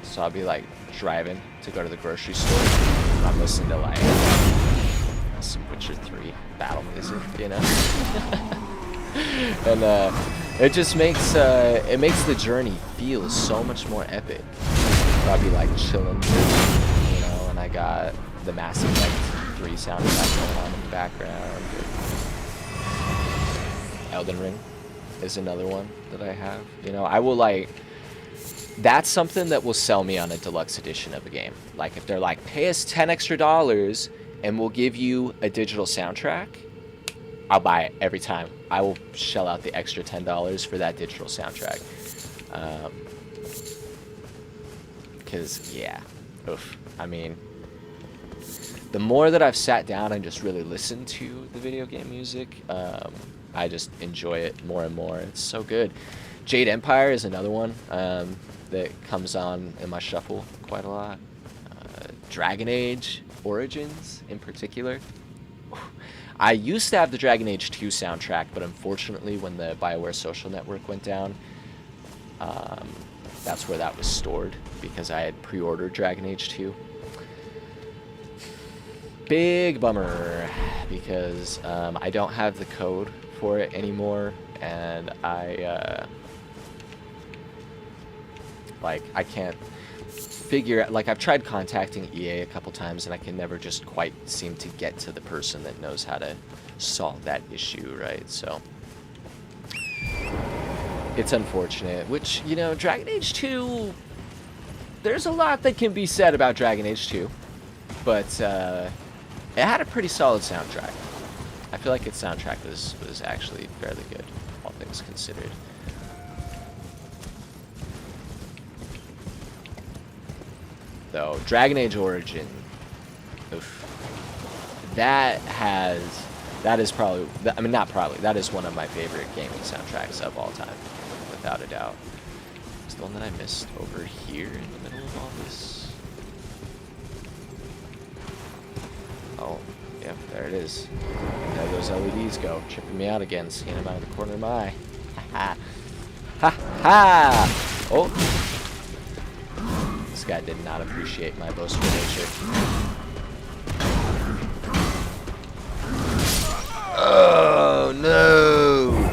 So I'll be like driving to go to the grocery store and I'm listening to like some Witcher 3 battle music, you know? And it just makes the journey feel so much more epic. I'll be like chilling, you know, and I got the Mass Effect 3 soundtrack going on in the background. Elden Ring is another one that I have. You know, I will like... That's something that will sell me on a deluxe edition of a game. Like, if they're like, pay us $10 extra and we'll give you a digital soundtrack, I'll buy it every time. I will shell out the extra $10 for that digital soundtrack. Because, yeah. Oof. I mean, the more that I've sat down and just really listened to the video game music, I just enjoy it more and more. It's so good. Jade Empire is another one that comes on in my shuffle quite a lot. Dragon Age Origins in particular. I used to have the Dragon Age 2 soundtrack, but unfortunately when the BioWare social network went down, that's where that was stored, because I had pre-ordered Dragon Age 2. Big bummer, because I don't have the code for it anymore, and I can't figure out, like, I've tried contacting EA a couple times, and I can never just quite seem to get to the person that knows how to solve that issue, right? So it's unfortunate, which, you know, Dragon Age 2, there's a lot that can be said about Dragon Age 2, but it had a pretty solid soundtrack. I feel like its soundtrack was actually fairly good, all things considered. Though Dragon Age Origin, oof, that is probably, I mean, not probably, that is one of my favorite gaming soundtracks of all time, without a doubt. It's the one that I missed over here in the middle of all this. Oh, yeah, there it is. And there those LEDs go, tripping me out again, seeing them out of the corner of my eye. Ha ha! Ha ha! Oh! This guy did not appreciate my boastful nature. Oh no!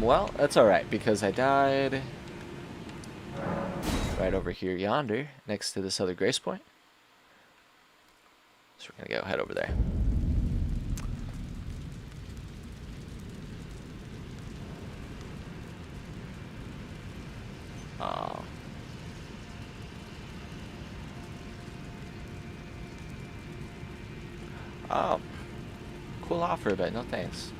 Well, that's alright, because I died right over here yonder, next to this other grace point. So we're gonna go head over there. Oh. Oh. Cool offer, but no thanks.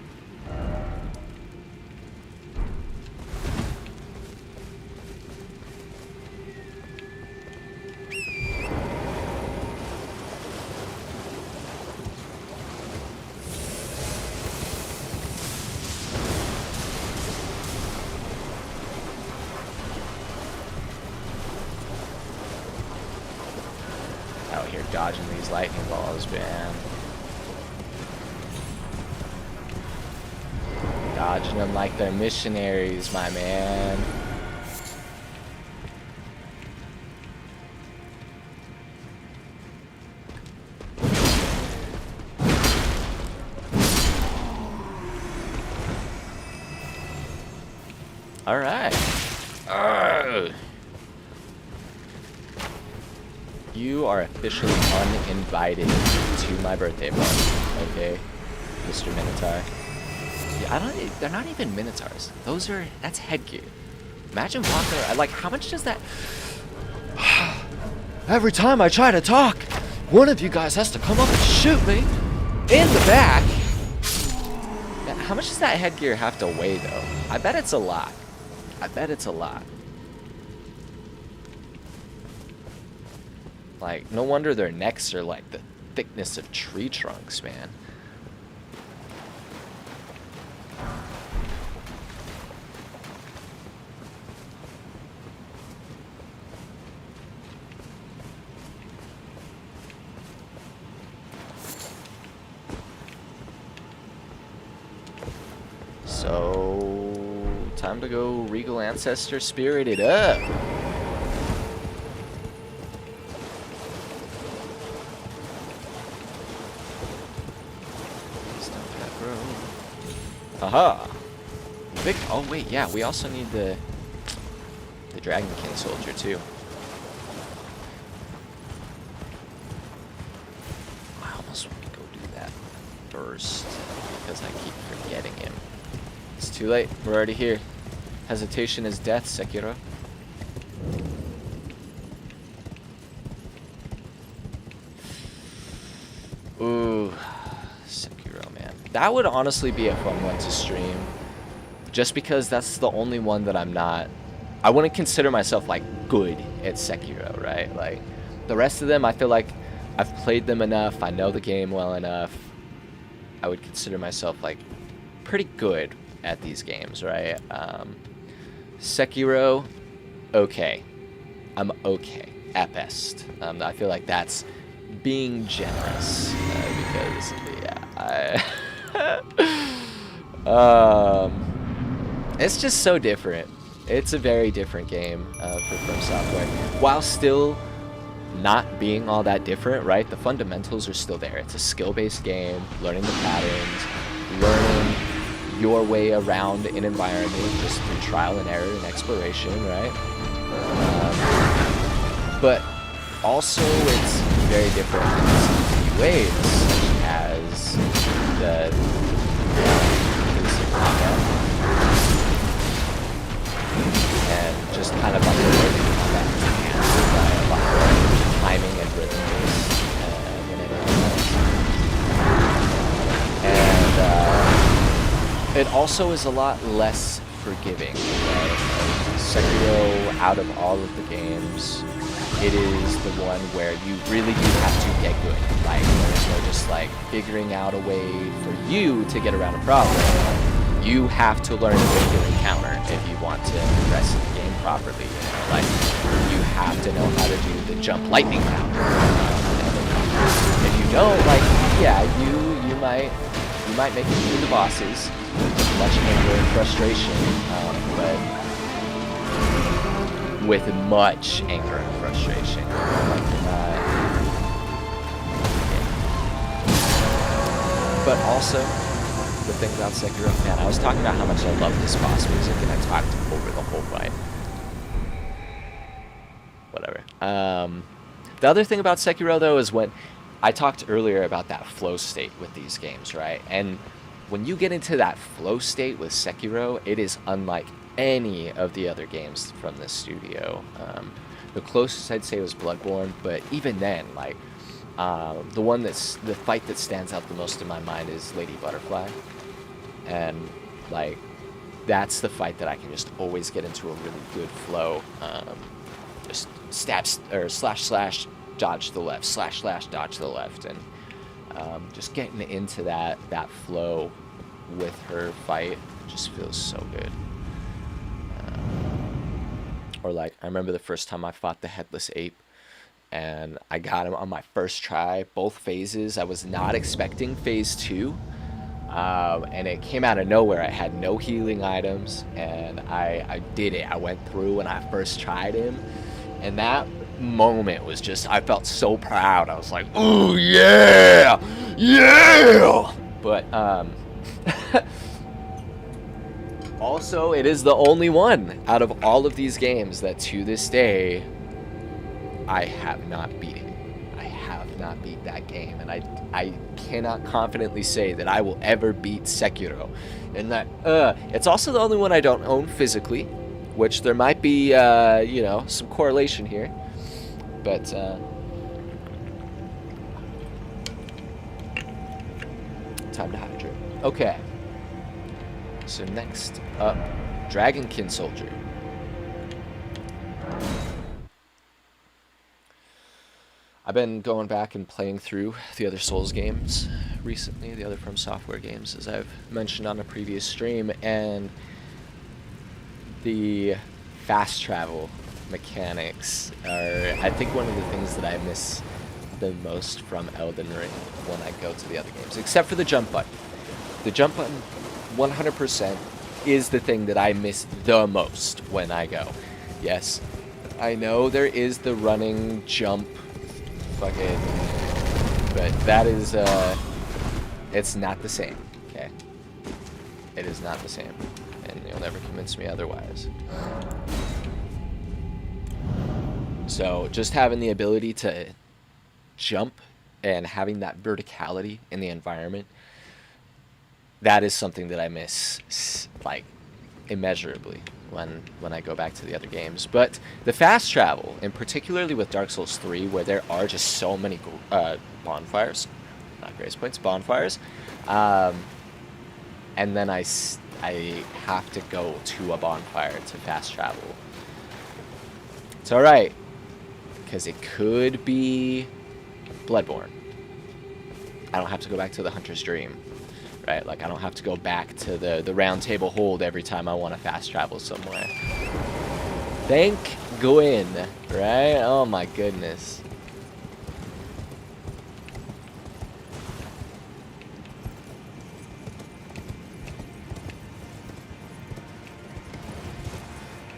Out here dodging these lightning balls, man. Dodging them like they're missionaries, my man. All right. You are officially uninvited to my birthday party, okay, Mr. Minotaur. Yeah, they're not even Minotaurs. That's headgear. Imagine walking around, like, how much does that... Every time I try to talk, one of you guys has to come up and shoot me in the back. How much does that headgear have to weigh, though? I bet it's a lot. I bet it's a lot. Like, no wonder their necks are like the thickness of tree trunks, man. So, time to go Regal Ancestor Spirit it up. Haha. Oh wait, yeah, we also need the Dragon King soldier too. I almost want to go do that first because I keep forgetting him. It's too late. We're already here. Hesitation is death, Sekiro. Ooh, Sekiro, man. That would honestly be a fun one to stream. just because that's the only one that I wouldn't consider myself like good at Sekiro, right? Like the rest of them, I feel like I've played them enough, I know the game well enough. I would consider myself like pretty good at these games, right? Sekiro, okay. I'm okay at best. I feel like that's being generous because, yeah, it's just so different. It's a very different game for From Software, while still not being all that different, right? The fundamentals are still there. It's a skill-based game, learning the patterns, learning your way around an environment just through trial and error and exploration, right? But also it's very different in key ways, such as the pace of combat and just kind of like the way that combat is enhanced by a lot more timing and rhythm based than anything else. And it also is a lot less forgiving, right? Sekiro, out of all of the games, it is the one where you really do have to get good. Like, there's no just like figuring out a way for you to get around a problem. You have to learn a regular counter if you want to progress in the game properly. You know, like you have to know how to do the jump lightning counter. If you don't, like, yeah, you might make it through the bosses with much anger and frustration, but with much anger and frustration. But also, the thing about Sekiro, man, I was talking about how much I love this boss music, and I talked over the whole fight. Whatever. The other thing about Sekiro, though, is when I talked earlier about that flow state with these games, right? And when you get into that flow state with Sekiro, it is unlike any of the other games from this studio. The closest I'd say was Bloodborne, but even then, like, the fight that stands out the most in my mind is Lady Butterfly, and like, that's the fight that I can just always get into a really good flow. Just stabs or slash dodge to the left, slash dodge to the left, and just getting into that flow with her fight just feels so good. Or like, I remember the first time I fought the Headless Ape, and I got him on my first try, both phases. I was not expecting phase 2, and it came out of nowhere. I had no healing items, and I did it. I went through when I first tried him, and that moment was just, I felt so proud. I was like, ooh, yeah! Yeah! But, also, it is the only one out of all of these games that to this day I have not beaten. I have not beat that game, and I cannot confidently say that I will ever beat Sekiro. And that it's also the only one I don't own physically, which there might be you know, some correlation here. But time to hydrate. Okay. So next up, Dragonkin Soldier. I've been going back and playing through the other Souls games recently, the other From Software games, as I've mentioned on a previous stream, and the fast travel mechanics are, I think, one of the things that I miss the most from Elden Ring when I go to the other games, except for the jump button. The jump button 100% is the thing that I miss the most when I go. Yes, I know there is the running jump fucking, but that is it's not the same, okay? It is not the same, and you'll never convince me otherwise. So just having the ability to jump and having that verticality in the environment, that is something that I miss, like, immeasurably when I go back to the other games. But the fast travel, and particularly with Dark Souls 3, where there are just so many bonfires, not grace points, bonfires, and then I have to go to a bonfire to fast travel. It's alright, because it could be Bloodborne. I don't have to go back to the Hunter's Dream, right? Like, I don't have to go back to the Round Table Hold every time I want to fast travel somewhere. Thank Gwyn, right? Oh my goodness.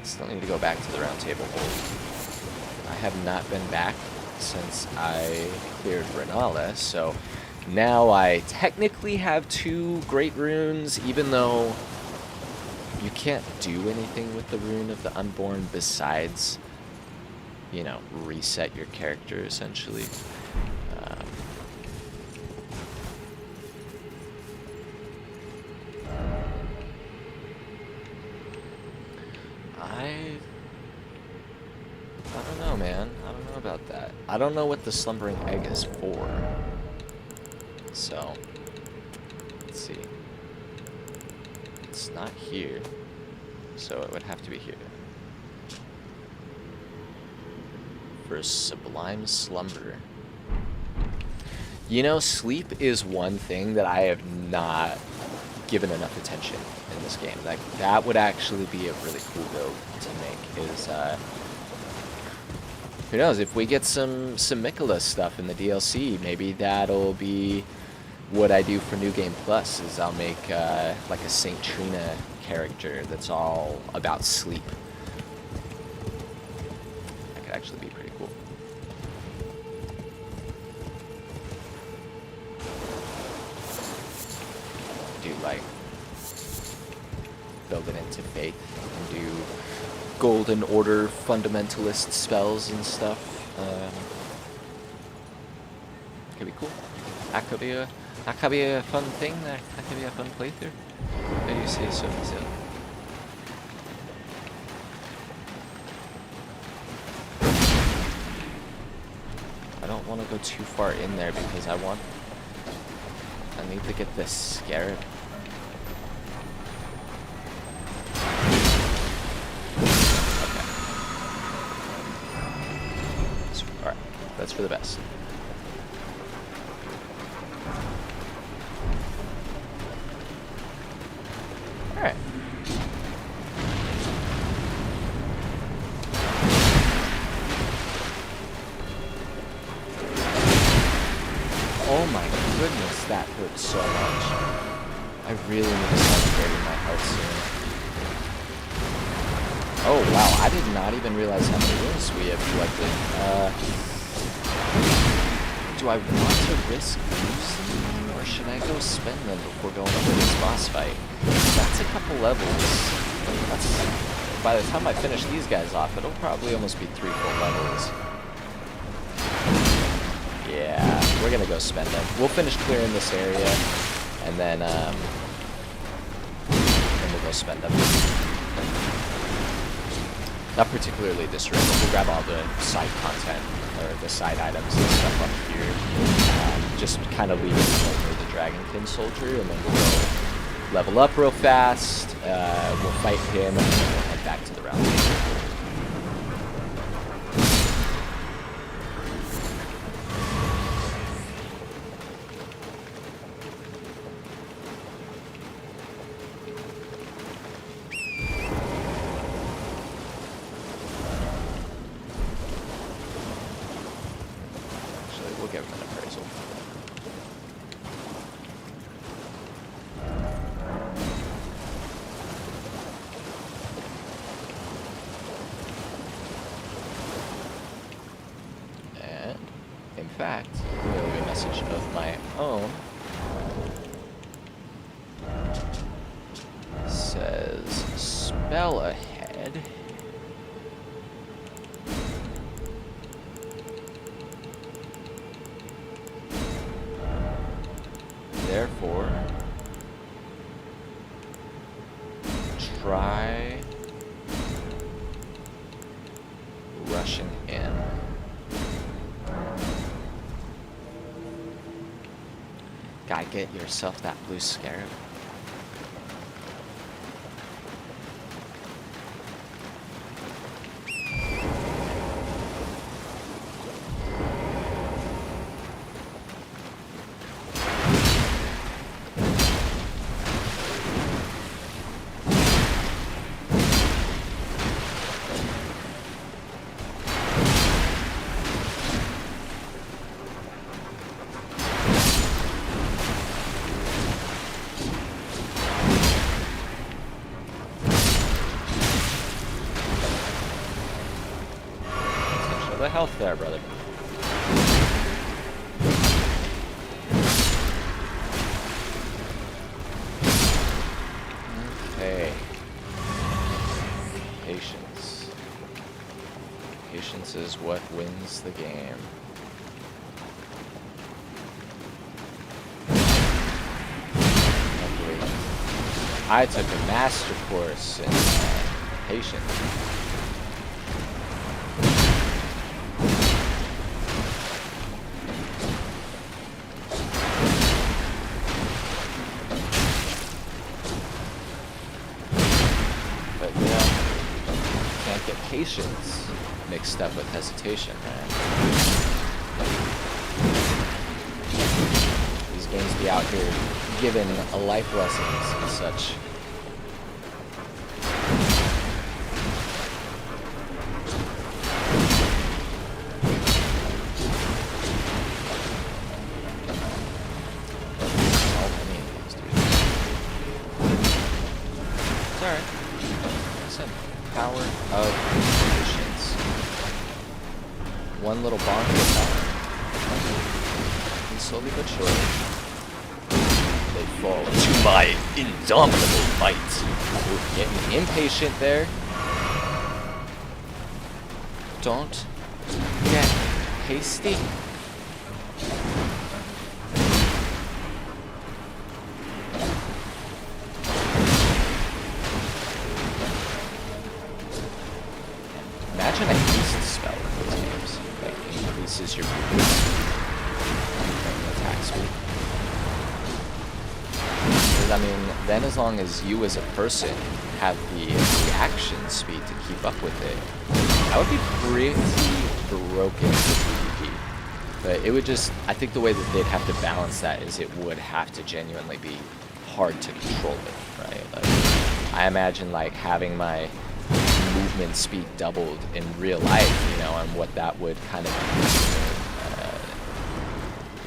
Still need to go back to the Round Table Hold. I have not been back since I cleared Renala, so now I technically have 2 great runes, even though you can't do anything with the Rune of the Unborn besides, you know, reset your character, essentially. I don't know, man. I don't know about that. I don't know what the Slumbering Egg is for. So, let's see. It's not here, so it would have to be here. For Sublime Slumber. You know, sleep is one thing that I have not given enough attention in this game. Like, that would actually be a really cool build to make, is, who knows, if we get some Mikola stuff in the DLC, maybe that'll be what I do for New Game Plus, is I'll make like a Saint Trina character that's all about sleep. That could actually be pretty cool. Do like build it into Faith and do Golden Order fundamentalist spells and stuff. Could be cool. That could be a fun thing. That could be a fun playthrough. How do you say so? I don't want to go too far in there because I need to get this scarab. That's for the best. Alright. Oh my goodness, that hurt so much. I really need to start upgrading my health soon. Oh wow, I did not even realize how many runes we have collected. Do I want to risk losing them, or should I go spend them before going into this boss fight? That's a couple levels. By the time I finish these guys off, it'll probably almost be 3 full levels. Yeah, we're gonna go spend them. We'll finish clearing this area, and then we'll go spend them. Not particularly this room, but we'll grab all the side content, or the side items and stuff up here. Just kind of leave it over the Dragonkin Soldier, and then we'll go level up real fast, we'll fight him, and then we'll head back to the Round Table. We'll give him an appraisal. And, in fact, I'm going to leave a message of my own. It says, spell ahead. Therefore, try rushing in. Gotta get yourself that blue scarab. Feel the health there, brother. Okay. Patience. Patience is what wins the game. Luckily, I took a master course in patience. But yeah, can't get patience mixed up with hesitation, man. These games be out here giving life lessons and such. Power of patience. One little bonk at a time. And slowly but surely, they fall into my indomitable might. Ooh, getting impatient there. Don't get hasty. Imagine a haste spell in those games. Like, increases your movement speed and attack speed. Because, I mean, then as long as you as a person have the reaction speed to keep up with it, that would be pretty broken for PvP. But it would just, I think the way that they'd have to balance that is it would have to genuinely be hard to control it, right? Like, I imagine, like, having my movement speed doubled in real life, you know, and what that would kind of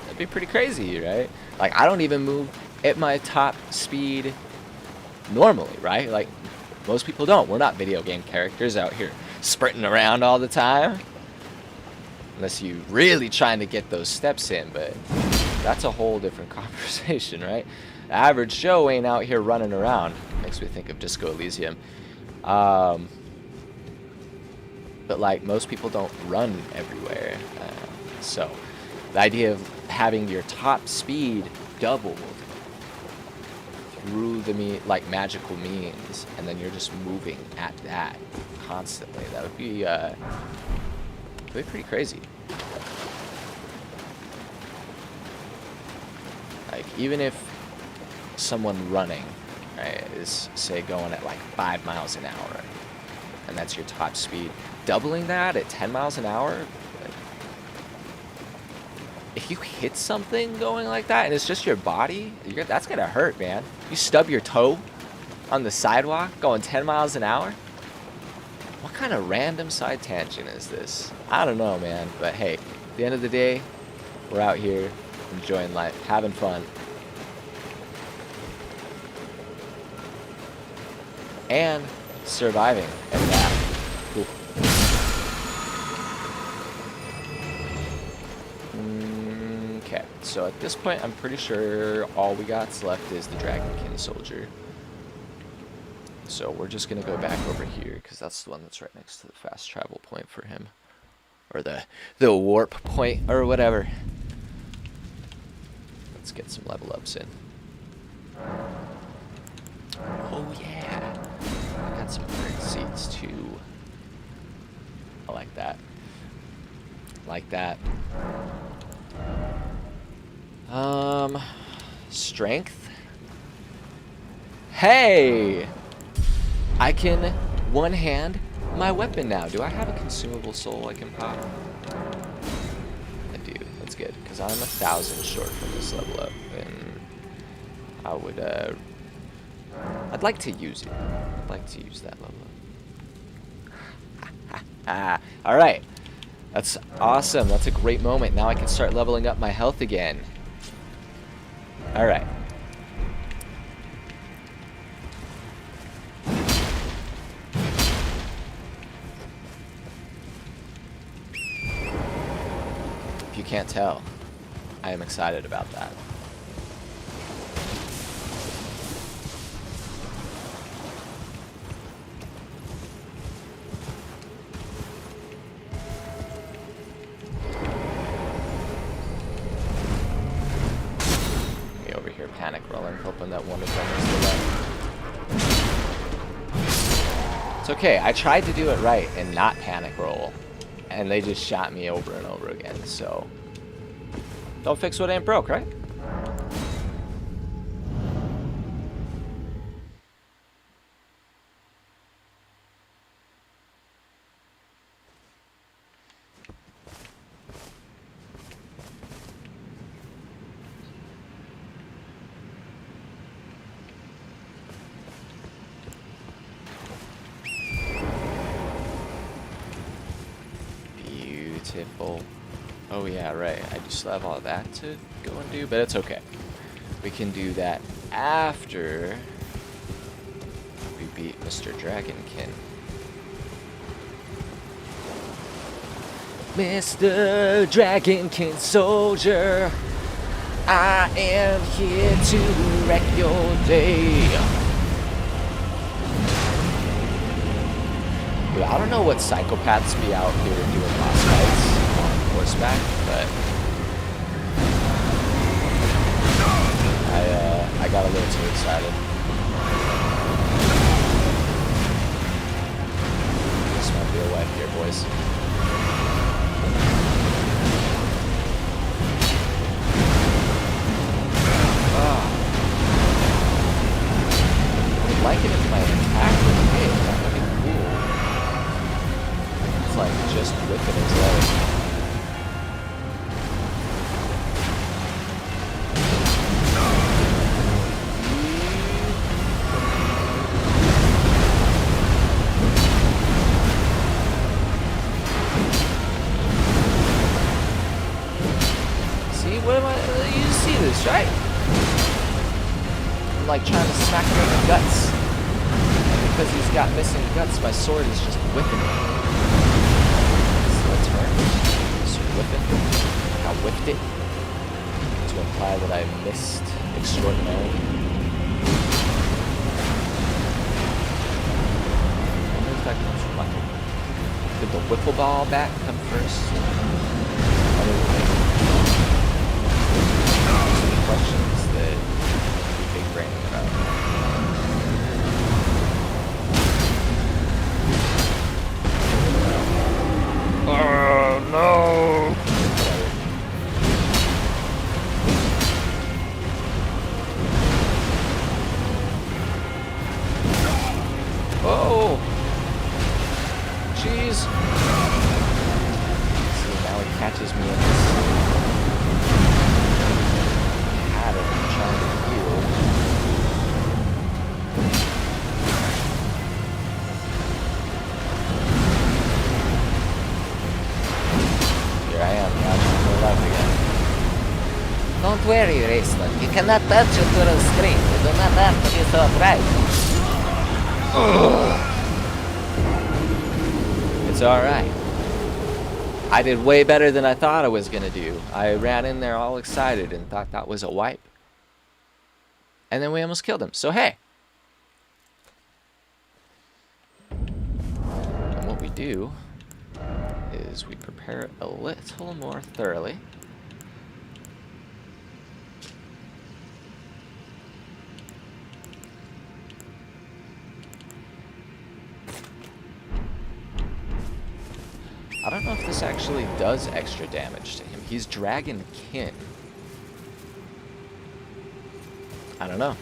that'd be pretty crazy, right? Like, I don't even move at my top speed normally, right? Like, most people don't. We're not video game characters out here sprinting around all the time, unless you really trying to get those steps in, but that's a whole different conversation, right? The average Joe ain't out here running around. Makes me think of Disco Elysium. But like, most people don't run everywhere, so the idea of having your top speed doubled through the magical means, and then you're just moving at that constantly, that would be pretty crazy. Like, even if someone running, right, is say going at like 5 miles an hour, and that's your top speed, doubling that at 10 miles an hour, like, if you hit something going like that and it's just your body, that's gonna hurt, man. You stub your toe on the sidewalk going 10 miles an hour? What kind of random side tangent is this? I don't know, man, but hey, at the end of the day, we're out here enjoying life, having fun. And surviving at that. Cool. Okay, so at this point, I'm pretty sure all we got left is the Dragonkin Soldier. So we're just gonna go back over here, because that's the one that's right next to the fast travel point for him. Or the warp point, or whatever. Let's get some level ups in. Oh yeah! I got some great seats too. I like that. Like that. Strength. Hey! I can one-hand my weapon now. Do I have a consumable soul I can pop? I do. That's good, because I'm 1,000 short from this level up, and I would, I'd like to use it. I'd like to use that level up. Alright. That's awesome. That's a great moment. Now I can start leveling up my health again. Alright. you can't tell, I am excited about that. Me over here panic rolling, hoping that one of them is the right. It's okay, I tried to do it right and not panic roll, and they just shot me over and over again, so don't fix what ain't broke, right? Beautiful. Oh yeah, right. I just have all that to go and do, but it's okay. We can do that after we beat Mr. Dragonkin. Mr. Dragonkin soldier, I am here to wreck your day. Dude, I don't know what psychopaths be out here doing boss fights on horseback, but I got a little too excited. This might be a wipe here, boys. I would like it if my attack was big. That would be cool. It's like just whipping his leg. See, what am I? You see this, right? I'm like trying to smack him in the guts. And because he's got missing guts, my sword is just whipping him. So let's turn. Just whipping. I whipped it to imply that I missed extraordinarily. I wonder if that comes from like, did the whipple ball bat come first? Questions that we big braining about. Oh no! Oh! Jeez! See, now he catches me in this pattern I'm trying to heal. Here I am, watching my life again. Don't worry, Raceland. You cannot touch it to the screen. You do not have to be so bright. It's alright. I did way better than I thought I was going to do. I ran in there all excited and thought that was a wipe. And then we almost killed him. So hey. And what we do is we prepare it a little more thoroughly. I don't know if this actually does extra damage to him. He's Dragonkin. I don't know.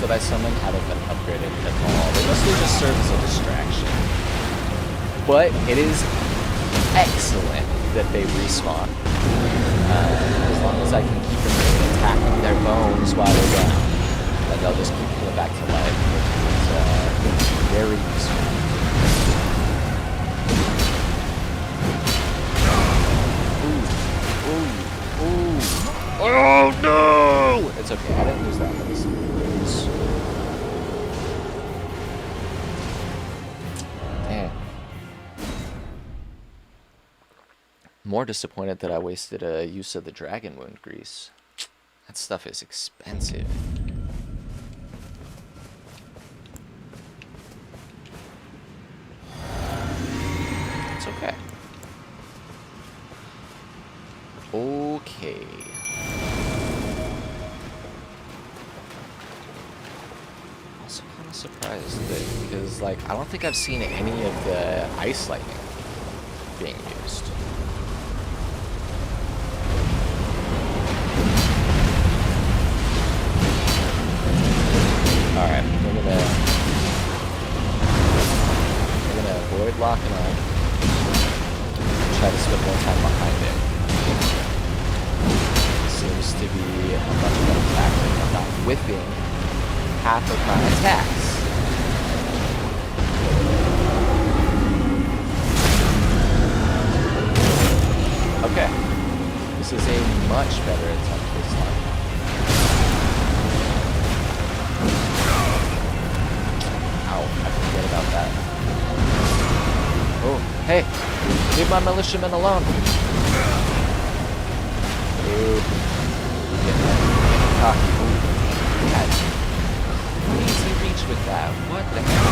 That I summoned haven't been upgraded at all. They mostly just serve as a distraction. But it is excellent that they respawn. As long as I can keep them attacking their bones while they're down, then they'll just keep coming back to life, which is very useful. Ooh. Oh no! It's okay, I didn't lose that many screws. Damn. More disappointed that I wasted a use of the dragon wound grease. That stuff is expensive. It's okay. Okay. Also kind of surprised that, because like I don't think I've seen any of the ice lightning being used. Alright, we're gonna avoid locking on. Try to spend more time behind it. Seems to be a much better tactic. I'm not whipping half of my attacks. Okay. This is a much better attempt this time. Ow, I forget about that. Oh, hey! Leave my militiamen alone! Ooh. Getting cocky. Ooh. God. Easy reach with that. What the heck?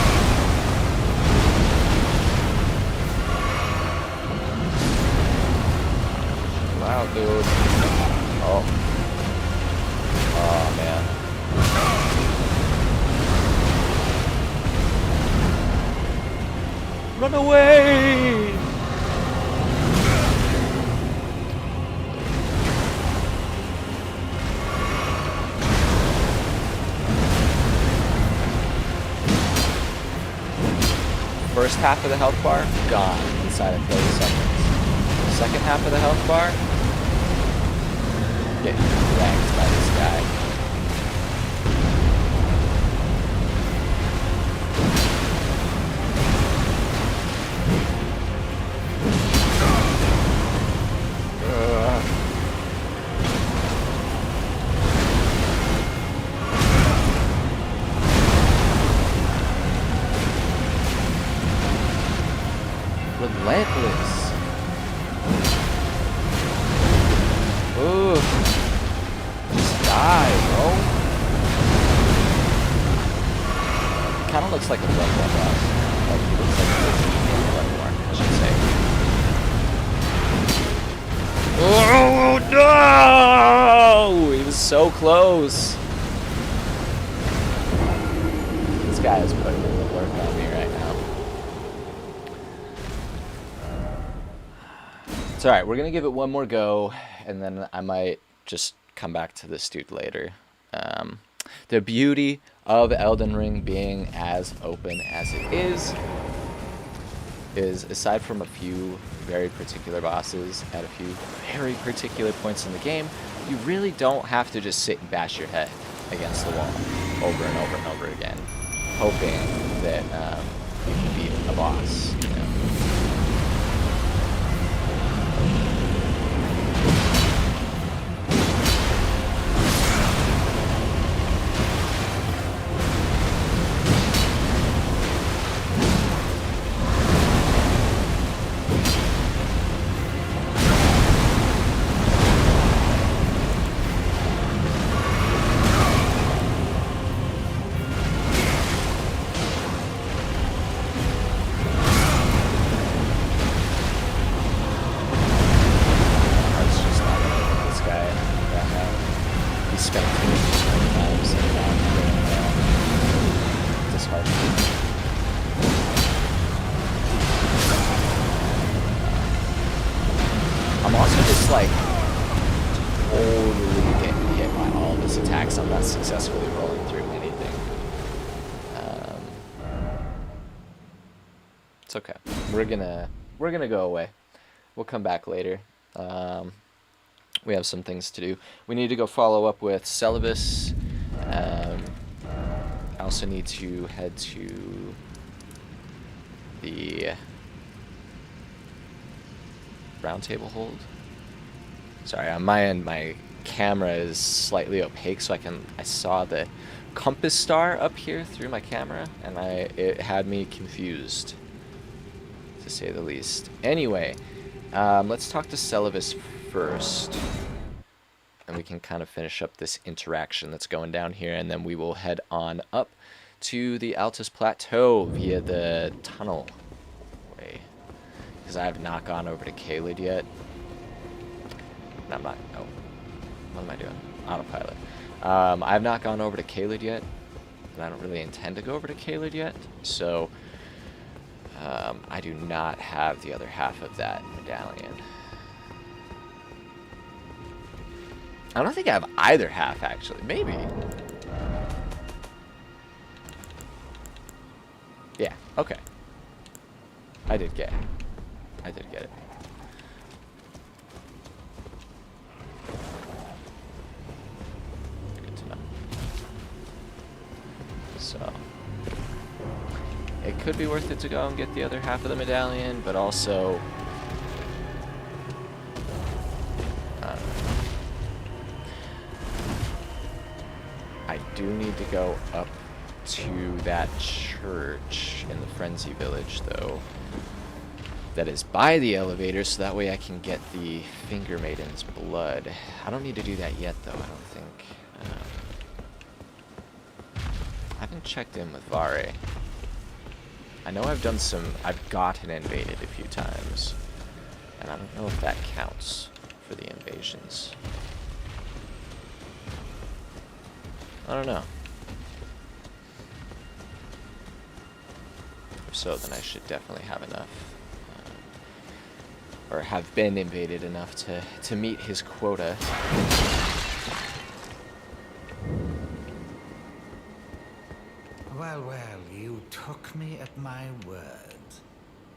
Wow, dude. Oh. Oh, man. Run away! First half of the health bar, gone inside of 30 seconds. Second half of the health bar, getting wrecked by this guy. Relentless. Ooh. Just die, bro. Kind of looks like a Bloodborne boss. Like, he looks like a Bloodborne, I should say. Oh, no! He was so close. This guy is putting in the work on me right now. It's alright, we're gonna give it one more go, and then I might just come back to this dude later. The beauty of Elden Ring being as open as it is aside from a few very particular bosses at a few very particular points in the game, you really don't have to just sit and bash your head against the wall over and over and over again, hoping that you can beat a boss, you know? I'm also just like totally getting hit by all of his attacks. I'm not successfully rolling through anything. It's okay. We're gonna go away. we'll come back later. We have some things to do. We need to go follow up with Celivis. I also need to head to the roundtable hold. Sorry, on my end, my camera is slightly opaque, so I saw the compass star up here through my camera, and it had me confused, to say the least. Anyway, let's talk to Celivis first, and we can kind of finish up this interaction that's going down here, and then we will head on up to the Altus Plateau via the tunnel way, because I have not gone over to Caelid yet. And I'm not, oh, what am I doing? Autopilot. I have not gone over to Caelid yet, and I don't really intend to go over to Caelid yet, so I do not have the other half of that medallion. I don't think I have either half, actually. Maybe. Yeah, okay. I did get it. Good to know. So, it could be worth it to go and get the other half of the medallion, but also, I do need to go up to that church in the Frenzy Village, though, that is by the elevator, so that way I can get the Finger Maiden's blood. I don't need to do that yet, though, I don't think. I haven't checked in with Vare. I know I've gotten invaded a few times, and I don't know if that counts for the invasions. I don't know. If so, then I should definitely have enough, or have been invaded enough to meet his quota. Well, you took me at my word.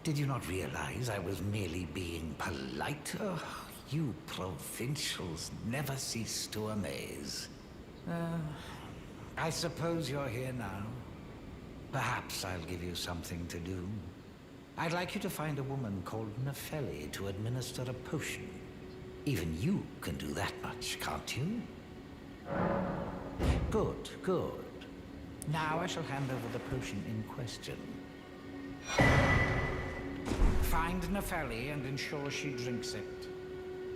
Did you not realize I was merely being polite? Oh, you provincials never cease to amaze. I suppose you're here now. Perhaps I'll give you something to do. I'd like you to find a woman called Nefeli to administer a potion. Even you can do that much, can't you? Good, good. Now I shall hand over the potion in question. Find Nefeli and ensure she drinks it.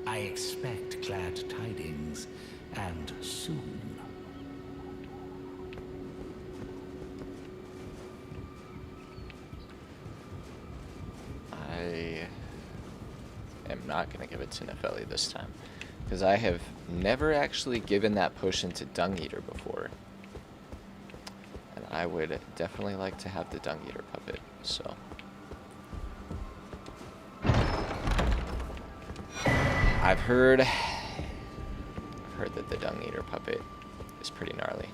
I expect glad tidings, and soon. I am not going to give it to Nefeli this time, because I have never actually given that potion to Dung Eater before. And I would definitely like to have the Dung Eater puppet, so. I've heard that the Dung Eater puppet is pretty gnarly.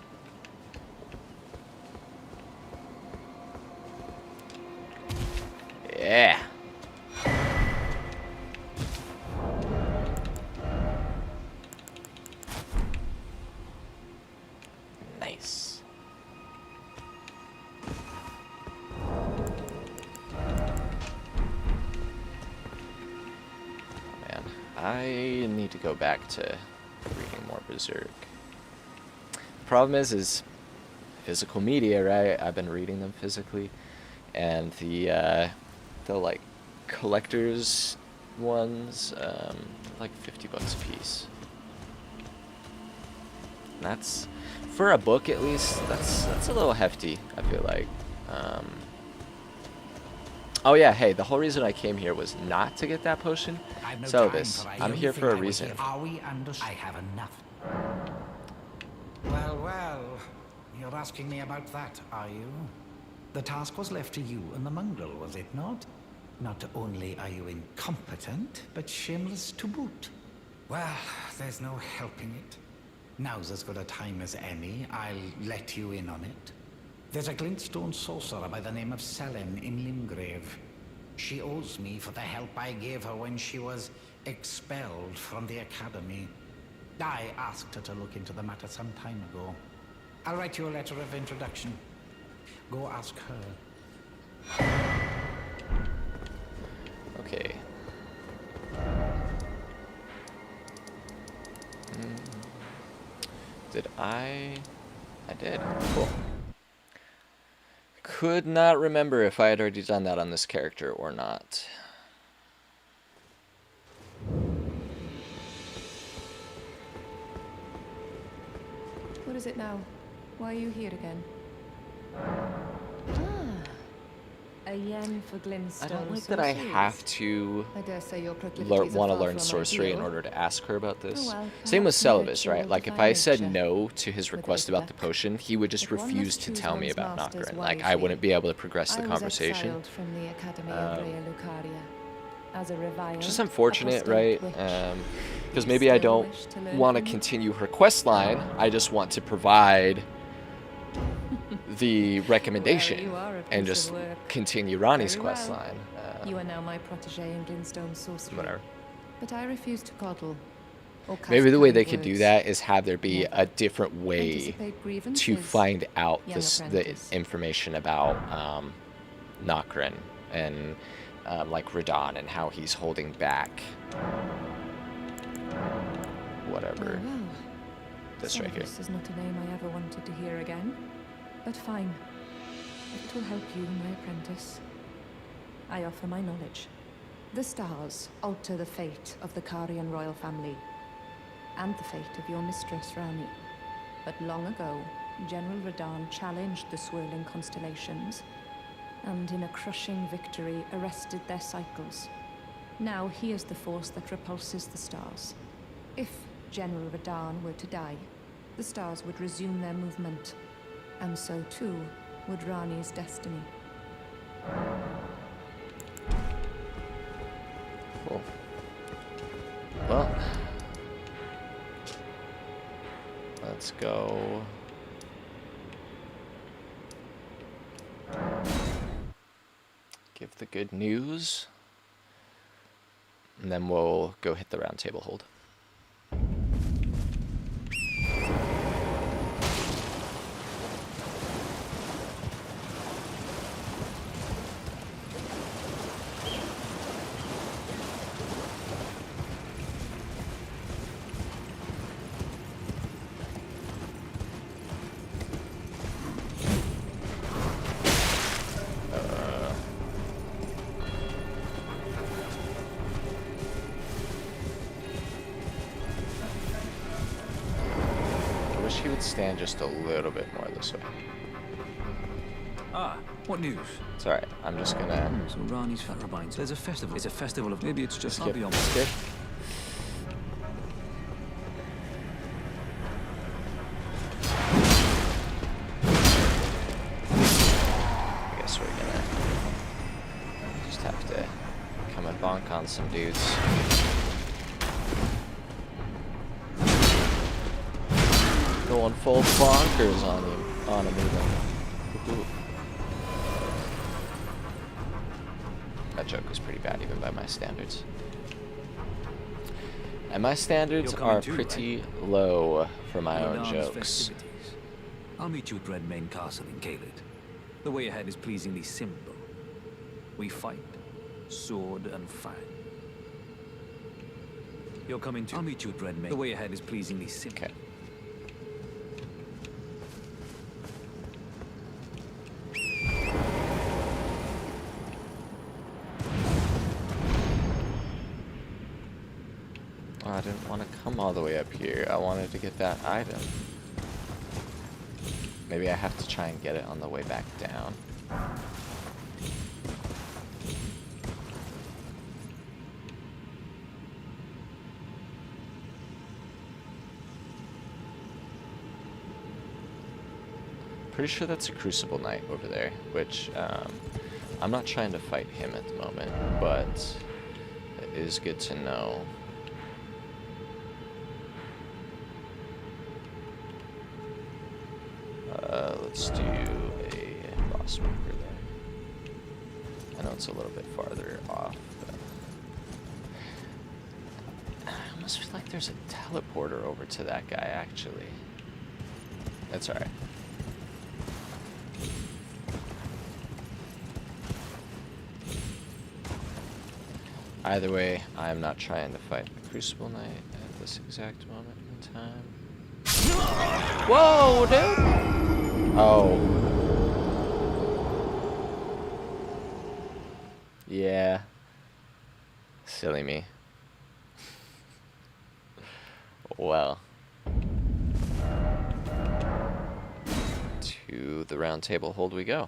Yeah. Nice. Man, I need to go back to reading more Berserk. The problem is physical media, right? I've been reading them physically, and the like collectors ones, like $50 a piece. And that's, for a book at least, that's a little hefty, I feel like. Oh yeah, hey, the whole reason I came here was not to get that potion. Celivis, I'm here for a reason. Are we under? I have enough. Well, you're asking me about that, are you? The task was left to you and the mongrel, was it not? Not only are you incompetent, but shameless to boot. Well, there's no helping it. Now's as good a time as any. I'll let you in on it. There's a glintstone sorcerer by the name of Selen in Limgrave. She owes me for the help I gave her when she was expelled from the academy. I asked her to look into the matter some time ago. I'll write you a letter of introduction. Go ask her. Okay. Did I did. Cool. Could not remember if I had already done that on this character or not. What is it now? Why are you here again? A yen for glintstone. I don't like that I have to I dare say your proclivities are want to far learn from sorcery in ideal. order to ask her about this. Oh well, Same with perhaps Celibus, nature right? will Like if defy I said nature. no to his With request good about the luck. potion, he would just But one refuse must to choose tell me one's about masters Nocturne. Like I wisely. wouldn't be able to progress the I was conversation. exiled from the Academy of Rhea Lucaria as a reviled, Which is unfortunate, apostate right? witch. Because You maybe I still don't wish to learn want to from me? continue her quest line. I just want to provide the recommendation Well, you are a and piece just of work. continue Ronnie's Very quest well. line. You are now my protege in glintstone sorcery. Whatever. But I refuse to coddle or cast Maybe the way kind they could do words. that is have there be Never. a different way Anticipate grievances, to find out young the apprentice. information about Nocturne and like Radon and how he's holding back whatever. Oh, well. This right here. This is not a name I ever wanted to hear again. But fine. If it will help you, my apprentice, I offer my knowledge. The stars alter the fate of the Karian royal family, and the fate of your mistress, Rani. But long ago, General Radon challenged the swirling constellations, and in a crushing victory arrested their cycles. Now he is the force that repulses the stars. If General Radon were to die, the stars would resume their movement, and so too would Rani's destiny. Cool. Well, let's go. Give the good news. And then we'll go hit the round table hold. He would stand just a little bit more this way. Ah, what news? It's alright, I'm just gonna So Rani's Farabines. There's a festival. It's a festival of... Maybe it's just... I'll skip, be on. skip. I guess we're gonna just have to come and bonk on some dudes. Going full bonkers on him even. Ooh. That joke was pretty bad even by my standards. And my standards You're coming are too, pretty low for my own Radan's jokes. festivities. I'll meet you at Redmane Castle in Caelid. The way ahead is pleasingly simple. We fight, sword and fang. You're coming too. I'll meet you at Redmane. The way ahead is pleasingly simple. Okay. Oh, I didn't want to come all the way up here. I wanted to get that item. Maybe I have to try and get it on the way back down. Pretty sure that's a Crucible Knight over there, which I'm not trying to fight him at the moment, but it is good to know. Let's do a boss marker there. I know know it's a little bit farther off. But I almost feel like there's a teleporter over to that guy, actually. That's alright. Either way, I'm not trying to fight the Crucible Knight at this exact moment in time. Whoa, dude! Oh. Yeah. Silly me. Well. To the round table hold we go.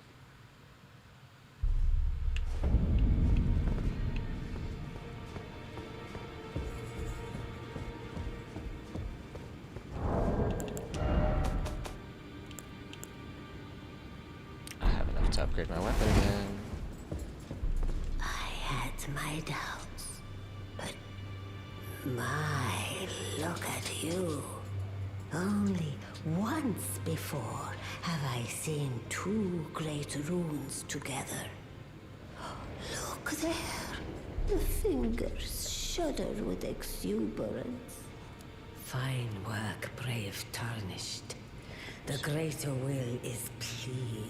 To upgrade my weapon again. I had my doubts, but look at you. Only once before have I seen two great runes together. Look there. The fingers shudder with exuberance. Fine work, brave Tarnished. The greater will is pleased.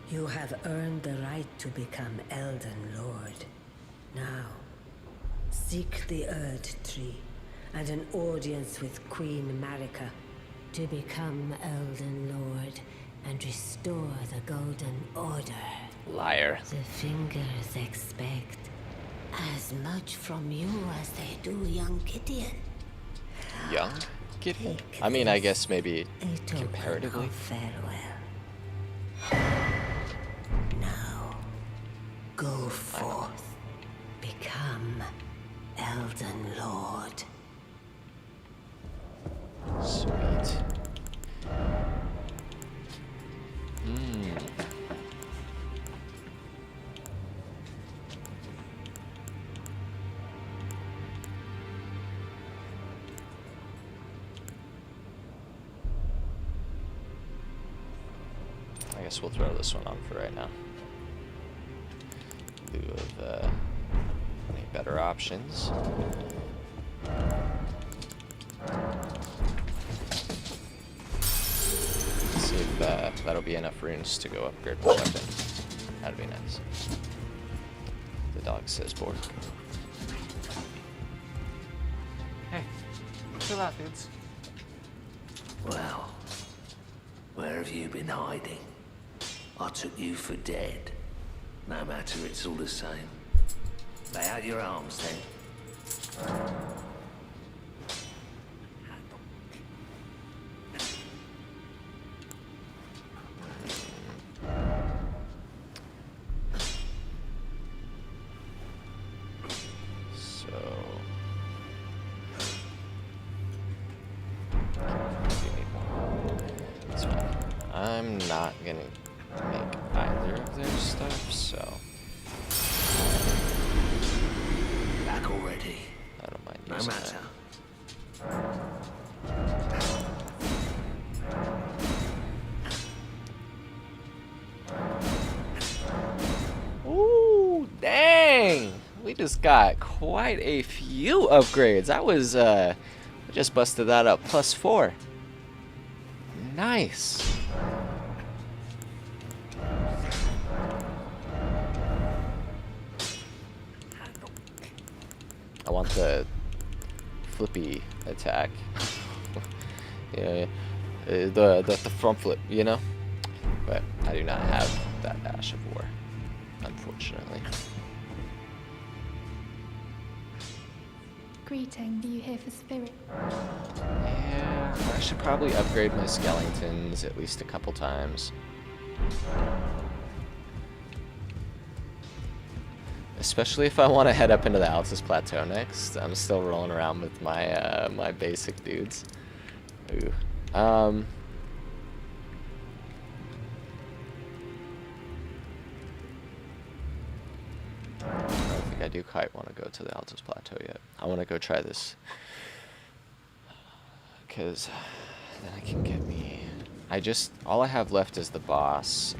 You have earned the right to become Elden Lord. Now, seek the Erdtree and an audience with Queen Marika to become Elden Lord and restore the Golden Order. Liar. The fingers expect as much from you as they do young Gideon. Young Gideon? Take I mean, I this, guess maybe a token comparatively. of farewell. Now, go forth. Become Elden Lord. Sweet. I guess we'll throw this one on for right now. In lieu of any better options. Let's see if that'll be enough runes to go upgrade my weapon. That'd be nice. The dog says Bork. Hey, chill out, dudes. Well, where have you been hiding? I took you for dead. No matter, it's all the same. Lay out your arms then. I'm not gonna make either of their stuff, so Back already. I don't mind No using matter. that. Ooh, dang! We just got quite a few upgrades. That was we just busted that up. +4. Nice. I want the flippy attack. Yeah, the front flip, you know? But I do not have that Ash of War, unfortunately. Greeting, are you here for spirit? Yeah, I should probably upgrade my skeletons at least a couple times. Especially if I want to head up into the Altus Plateau next. I'm still rolling around with my my basic dudes. Ooh. I don't think I do quite want to go to the Altus Plateau yet. I want to go try this. Because then I can get me... all I have left is the boss.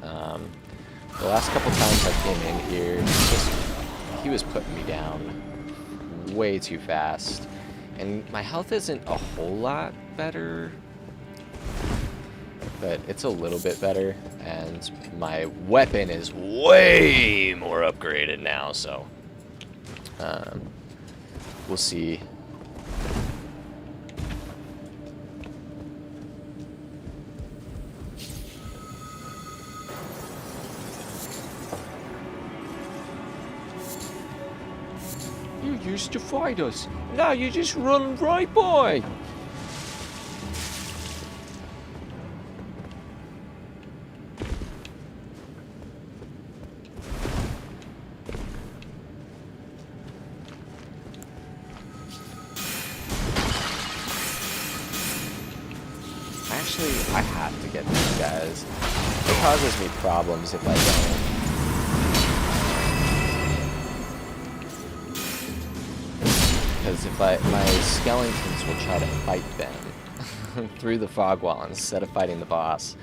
The last couple times I came in here, he was putting me down way too fast. And my health isn't a whole lot better, but it's a little bit better. And my weapon is way more upgraded now, so we'll see. You used to fight us. Now you just run right by. Actually, I have to get these guys. It causes me problems if I don't. Because if my skeletons will try to fight them through the fog wall instead of fighting the boss.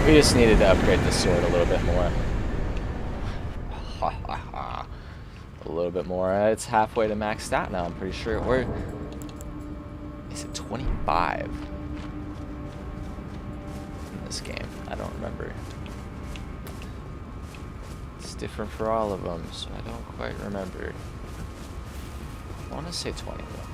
We just needed to upgrade the sword a little bit more. A little bit more. It's halfway to maxed out now, I'm pretty sure. Or is it 25 in this game? I don't remember. It's different for all of them, so I don't quite remember. I want to say 20 though.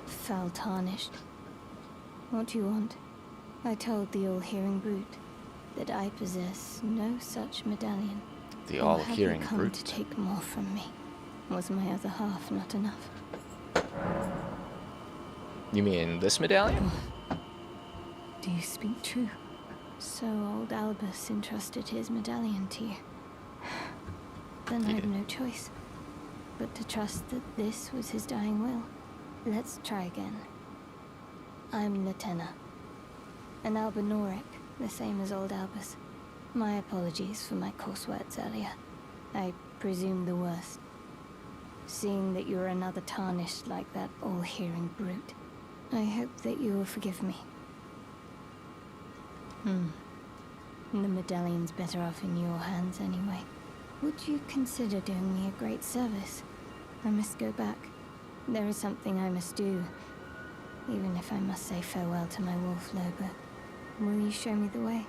Foul tarnished. What do you want? I told the all-hearing brute that I possess no such medallion. The Or have you all-hearing come brute. to take more from me? Was my other half not enough? You mean this medallion? Do you speak true? So old Albus entrusted his medallion to you. Then I have no choice but to trust that this was his dying will. Let's try again. I'm Latenna, an Albinoric, the same as old Albus. My apologies for my coarse words earlier. I presume the worst. Seeing that you're another tarnished like that all-hearing brute, I hope that you will forgive me. The medallion's better off in your hands anyway. Would you consider doing me a great service? I must go back. There is something I must do, even if I must say farewell to my wolf Lobo. Will you show me the way?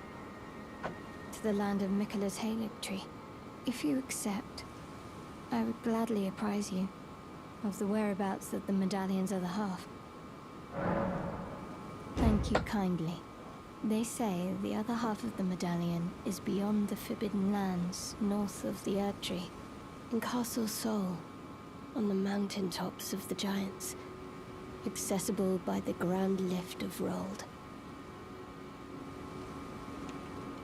To the land of Miquella's Erdtree. If you accept, I would gladly apprise you of the whereabouts of the medallion's other half. Thank you kindly. They say the other half of the medallion is beyond the Forbidden Lands, north of the Erdtree, in Castle Sol, on the mountaintops of the Giants, accessible by the grand lift of Rold.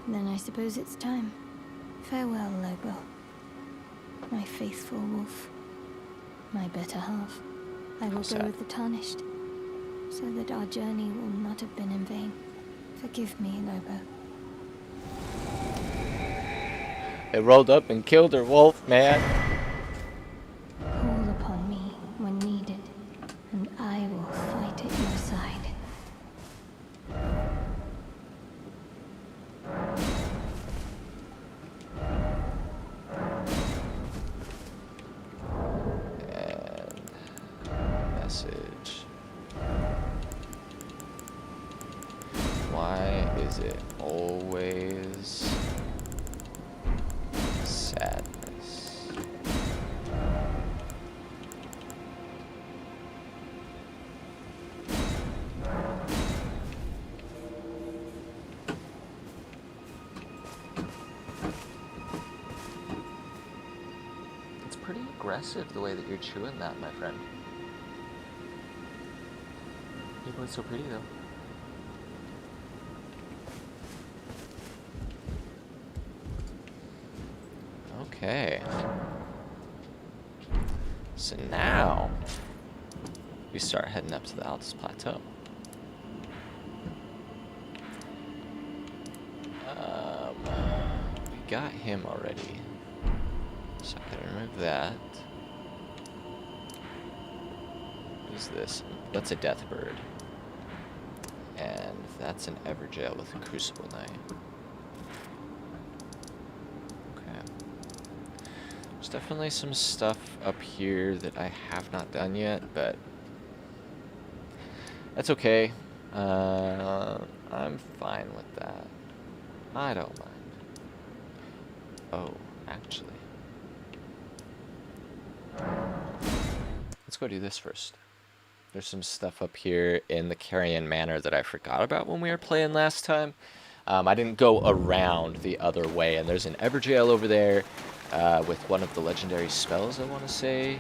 Then I suppose it's time. Farewell, Lobo. My faithful wolf. My better half. I will go with the Tarnished, so that our journey will not have been in vain. Forgive me, Lobo. They rolled up and killed her wolf, man. Call upon me when needed, and I will fight at your side. And message. Why is it always sadness? pretty aggressive the way that you're chewing that, my friend. You're going so pretty though. Okay. So now we start heading up to the Aldous Plateau. We got him already, so I can remove that. What is this? That's a death bird, and that's an Everjail with a crucible knight. There's definitely some stuff up here that I have not done yet, but that's okay. I'm fine with that. I don't mind. Oh, actually. Let's go do this first. There's some stuff up here in the Carrion Manor that I forgot about when we were playing last time. I didn't go around the other way, and there's an Everjail over there with one of the legendary spells, I want to say.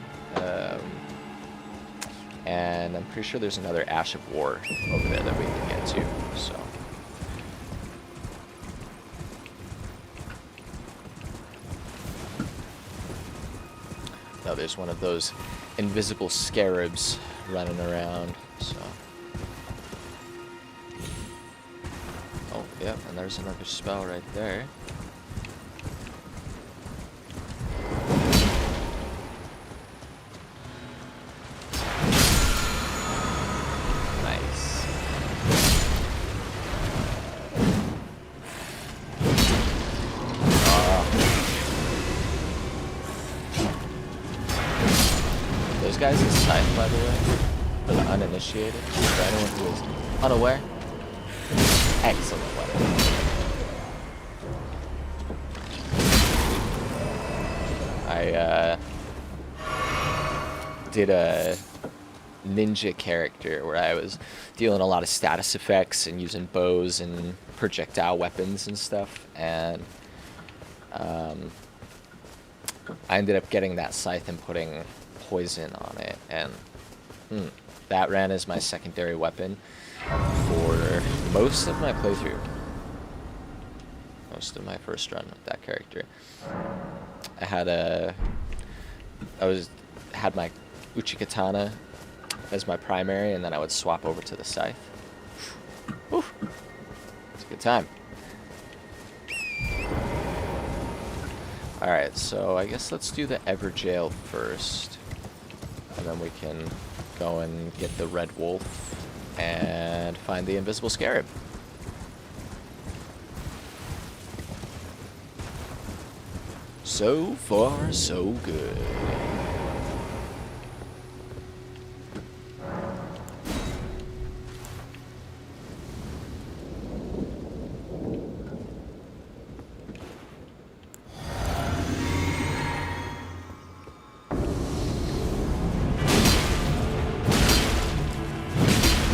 And I'm pretty sure there's another Ash of War over there that we can get to, so. No, there's one of those invisible scarabs running around, so. Oh, yeah, and there's another spell right there. Nice. Those guys are scythe, by the way, for the uninitiated, for anyone who is unaware. Excellent weapon. I did a ninja character where I was dealing a lot of status effects and using bows and projectile weapons and stuff, and I ended up getting that scythe and putting poison on it, and that ran as my secondary weapon for most of my playthrough. Most of my first run with that character. I had my Uchikatana as my primary, and then I would swap over to the scythe. Whew. It's a good time. Alright, so I guess let's do the Everjail first. And then we can go and get the Red Wolf and find the invisible scarab. So far, so good.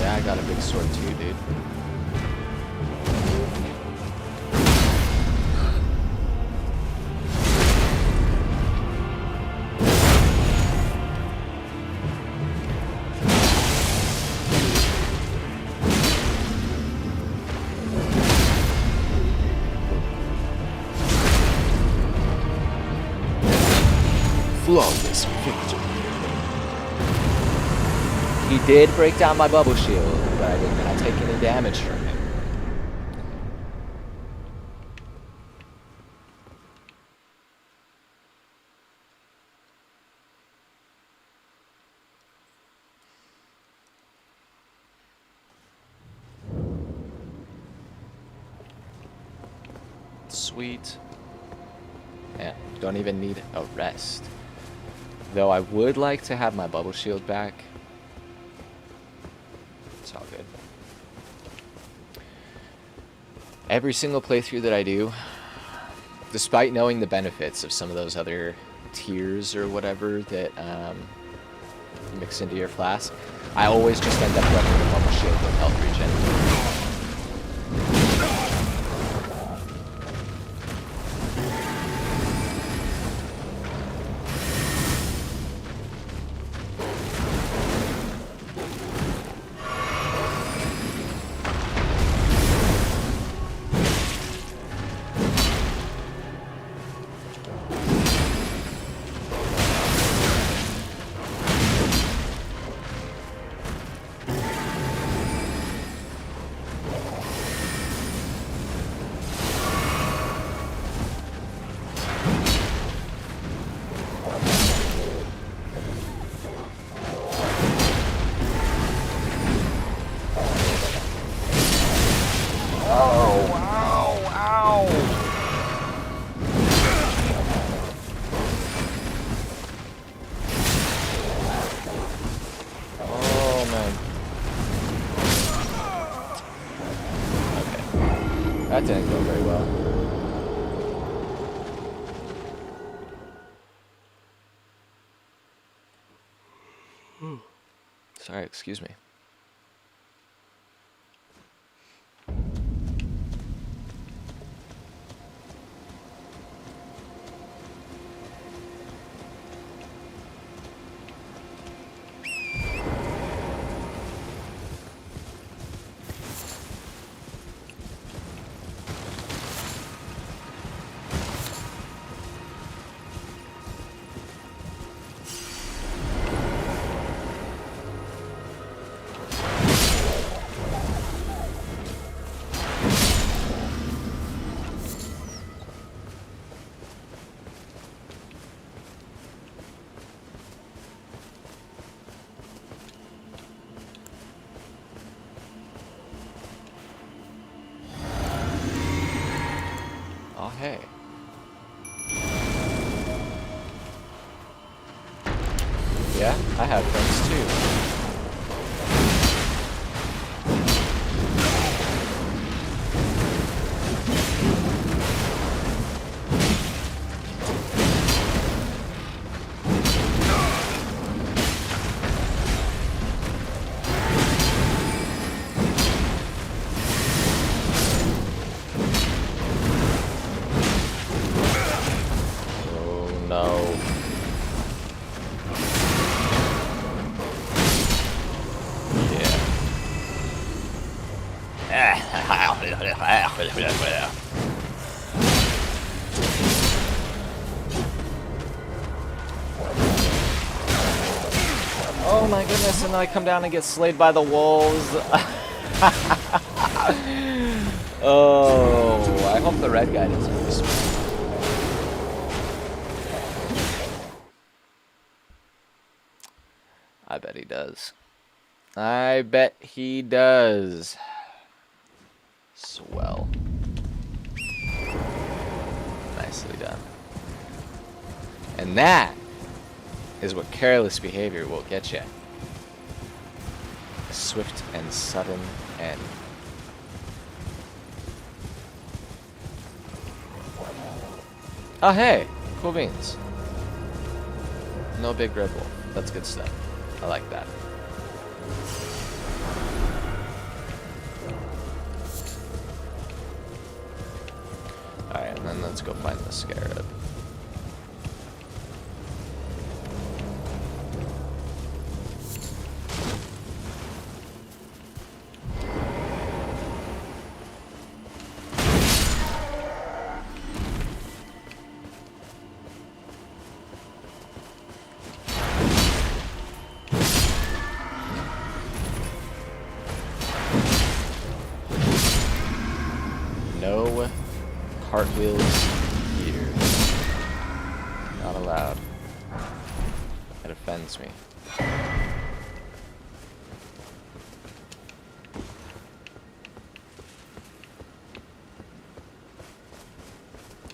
Yeah, I got a big sword too, dude. Flawless victory. He did break down my bubble shield, but I did not take any damage from him. Sweet. Yeah, don't even need a rest. Though I would like to have my bubble shield back. It's all good. Every single playthrough that I do, despite knowing the benefits of some of those other tiers or whatever that mix into your flask, I always just end up running the bubble shield with health regen. Sorry, excuse me. Oh, hey. Yeah, I have friends too. Oh no. Oh my goodness, and then I come down and get slayed by the wolves. Oh, I hope the red guy doesn't respond. I bet he does. I bet he does. Swell. Nicely done. And that is what careless behavior will get you. A swift and sudden end. Oh hey, cool beans. No big red wolf. That's good stuff. I like that. Alright, and then let's go find the scarab. No cartwheels here. Not allowed. It offends me.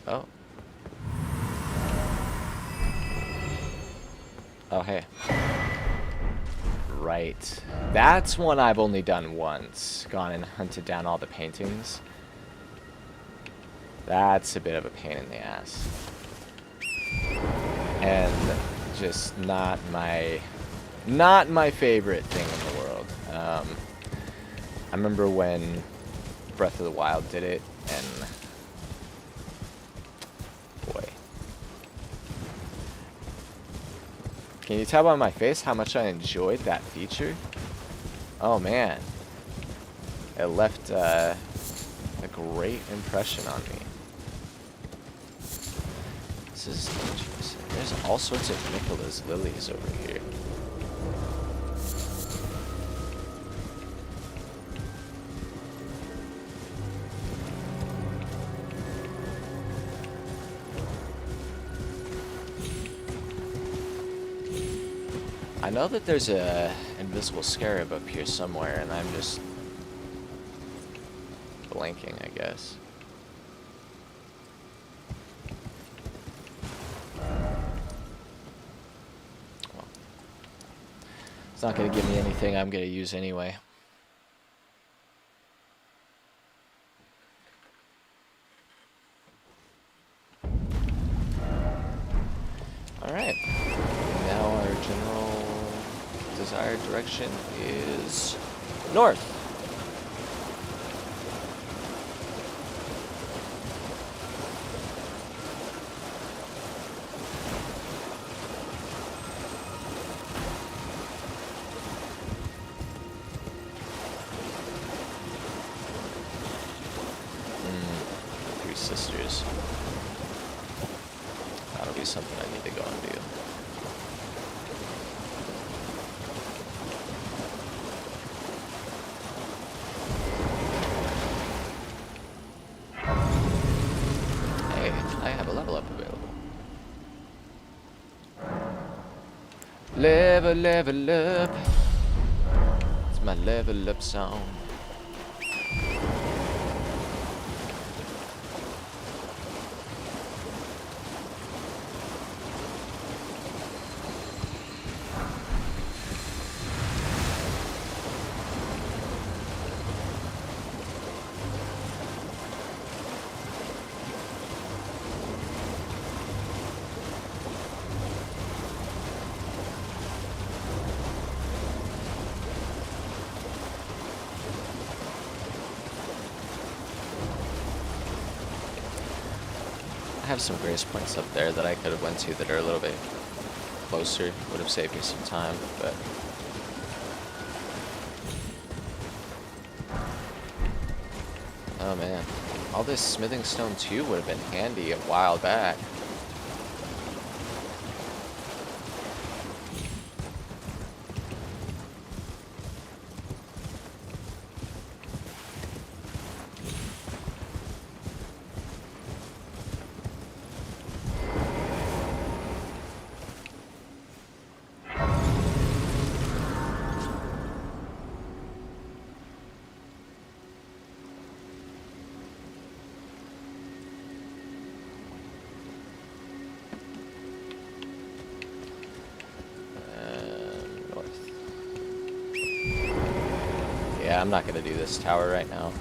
Oh. Oh, hey. Right. That's one I've only done once. Gone and hunted down all the paintings. That's a bit of a pain in the ass. And just not my favorite thing in the world. I remember when Breath of the Wild did it, and boy. Can you tell by my face how much I enjoyed that feature? Oh man. It left a great impression on me. This is interesting. There's all sorts of Nicola's lilies over here. I know that there's a invisible scarab up here somewhere, and I'm just blanking, I guess. Well, it's not going to give me anything I'm going to use anyway. Alright. Now our general desired direction is north. Three Sisters. That'll be something I need to go and do. Hey, I have a level up available. Level up. It's my level up song. I have some grace points up there that I could have went to that are a little bit closer. Would have saved me some time, but oh man, all this smithing stone too would have been handy a while back. Yeah, I'm not gonna do this tower right now.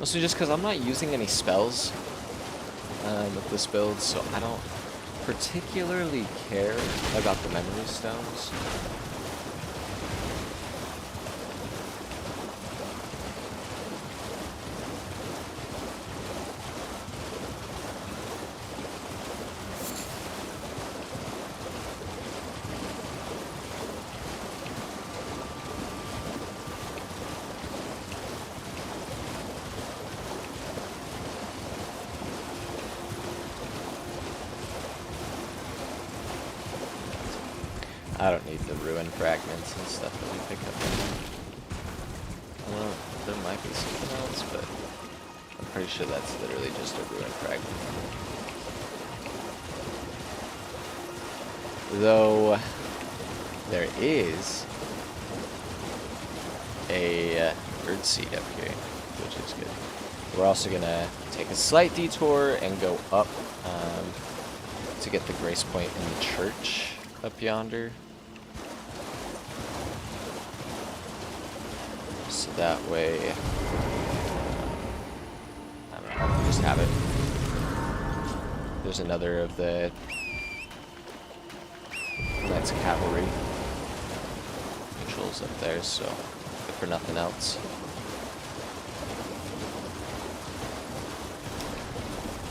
Mostly just because I'm not using any spells with this build, so I don't particularly care about the memory stones. I don't need the ruin fragments and stuff that we pick up in there. I don't know, there might be something else, but I'm pretty sure that's literally just a ruin fragment. Though, there is a Erdtree up here, which is good. We're also gonna take a slight detour and go up to get the grace point in the church up yonder. So that way, I don't know, we just have it. There's another of the Knights Cavalry patrols up there, so if for nothing else.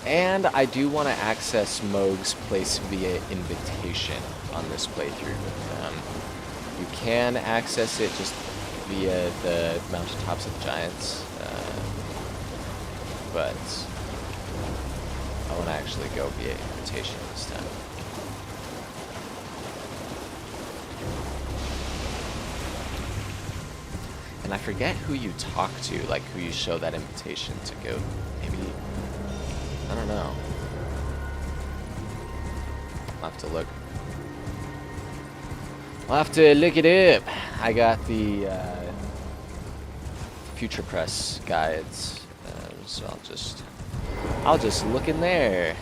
And I do want to access Mohg's place via invitation on this playthrough. You can access it just via the mountaintops of the giants, but I want to actually go via invitation this time. And I forget who you talk to, like who you show that invitation to go. Maybe, I don't know. I'll have to look. I'll have to look it up. I got the Future Press guides, so I'll just look in there.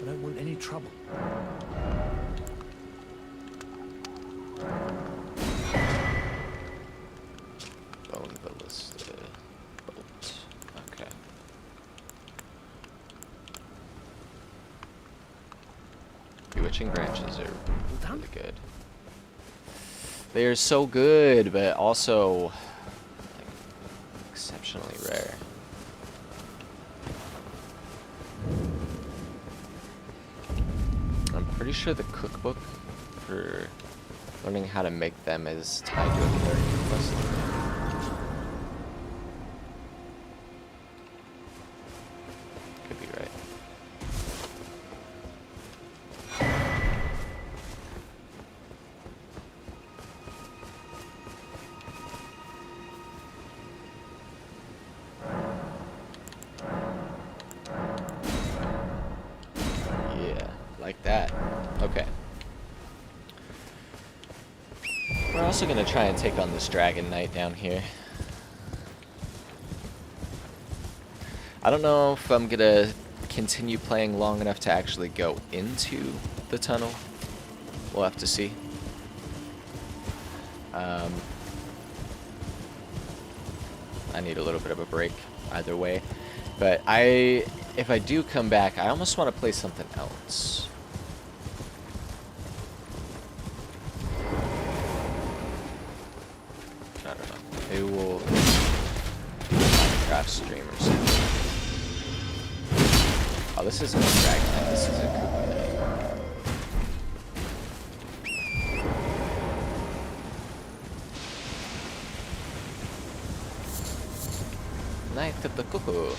I don't want any trouble. Bone ballista. Bolt. Okay. Bewitching branches are really good. They are so good, but also like, exceptionally rare. I'm pretty sure the cookbook for learning how to make them is tied to a character quest. Could be right. Yeah, like that. Okay. We're also gonna try and take on this Dragon Knight down here. I don't know if I'm gonna continue playing long enough to actually go into the tunnel. We'll have to see. I need a little bit of a break either way. But if I do come back, I almost want to play something else. I don't know. Maybe we'll Minecraft stream or something. Oh, this isn't a Dragon Knight, this is a Koopa Knight. Night of the Cuckoo.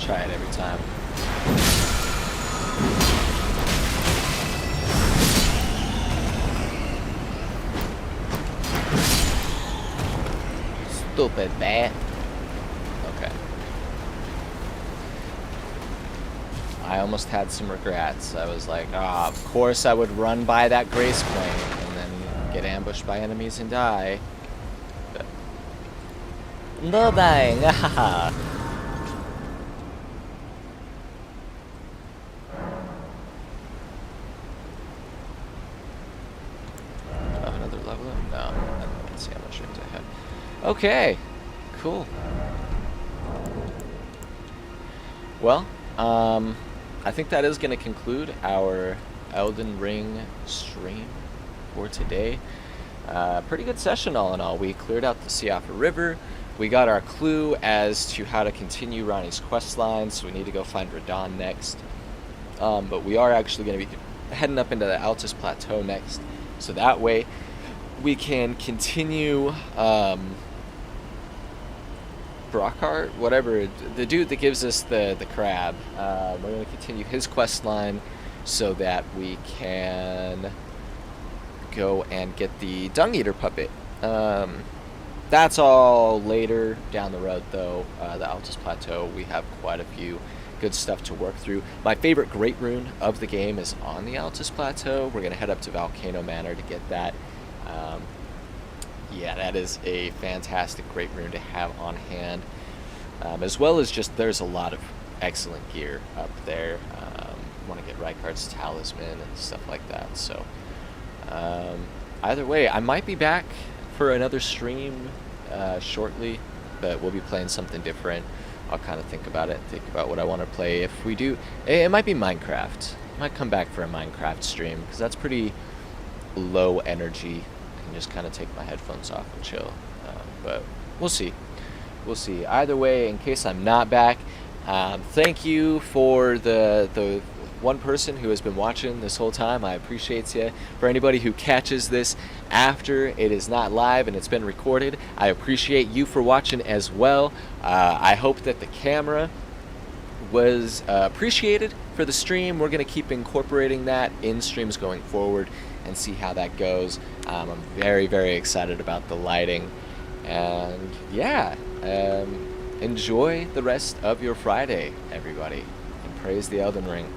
Try it every time. Stupid bat. Okay. I almost had some regrets. I was like, ah, of course I would run by that grace point and then get ambushed by enemies and die. But no dying. Haha. Okay, cool. Well, I think that is going to conclude our Elden Ring stream for today. Pretty good session all in all. We cleared out the Siofra River. We got our clue as to how to continue Ronnie's quest line, so we need to go find Radon next. But we are actually going to be heading up into the Altus Plateau next, so that way we can continue Brockhart, whatever, the dude that gives us the crab. We're going to continue his quest line so that we can go and get the Dung Eater puppet. That's all later down the road, though. The Altus Plateau, we have quite a few good stuff to work through. My favorite Great Rune of the game is on the Altus Plateau. We're going to head up to Volcano Manor to get that. Yeah, that is a fantastic Great Rune to have on hand. As well as just, there's a lot of excellent gear up there. Want to get Rykard's Talisman and stuff like that. So, either way, I might be back for another stream shortly, but we'll be playing something different. I'll kind of think about what I want to play. If we do, it might be Minecraft. I might come back for a Minecraft stream, because that's pretty low energy. Just kind of take my headphones off and chill, but we'll see. Either way, in case I'm not back, thank you for the one person who has been watching this whole time, I appreciate you. For anybody who catches this after it is not live and it's been recorded, I appreciate you for watching as well. I hope that the camera was appreciated for the stream. We're going to keep incorporating that in streams going forward and see how that goes. I'm very, very excited about the lighting. And yeah, enjoy the rest of your Friday, everybody, and praise the Elden Ring.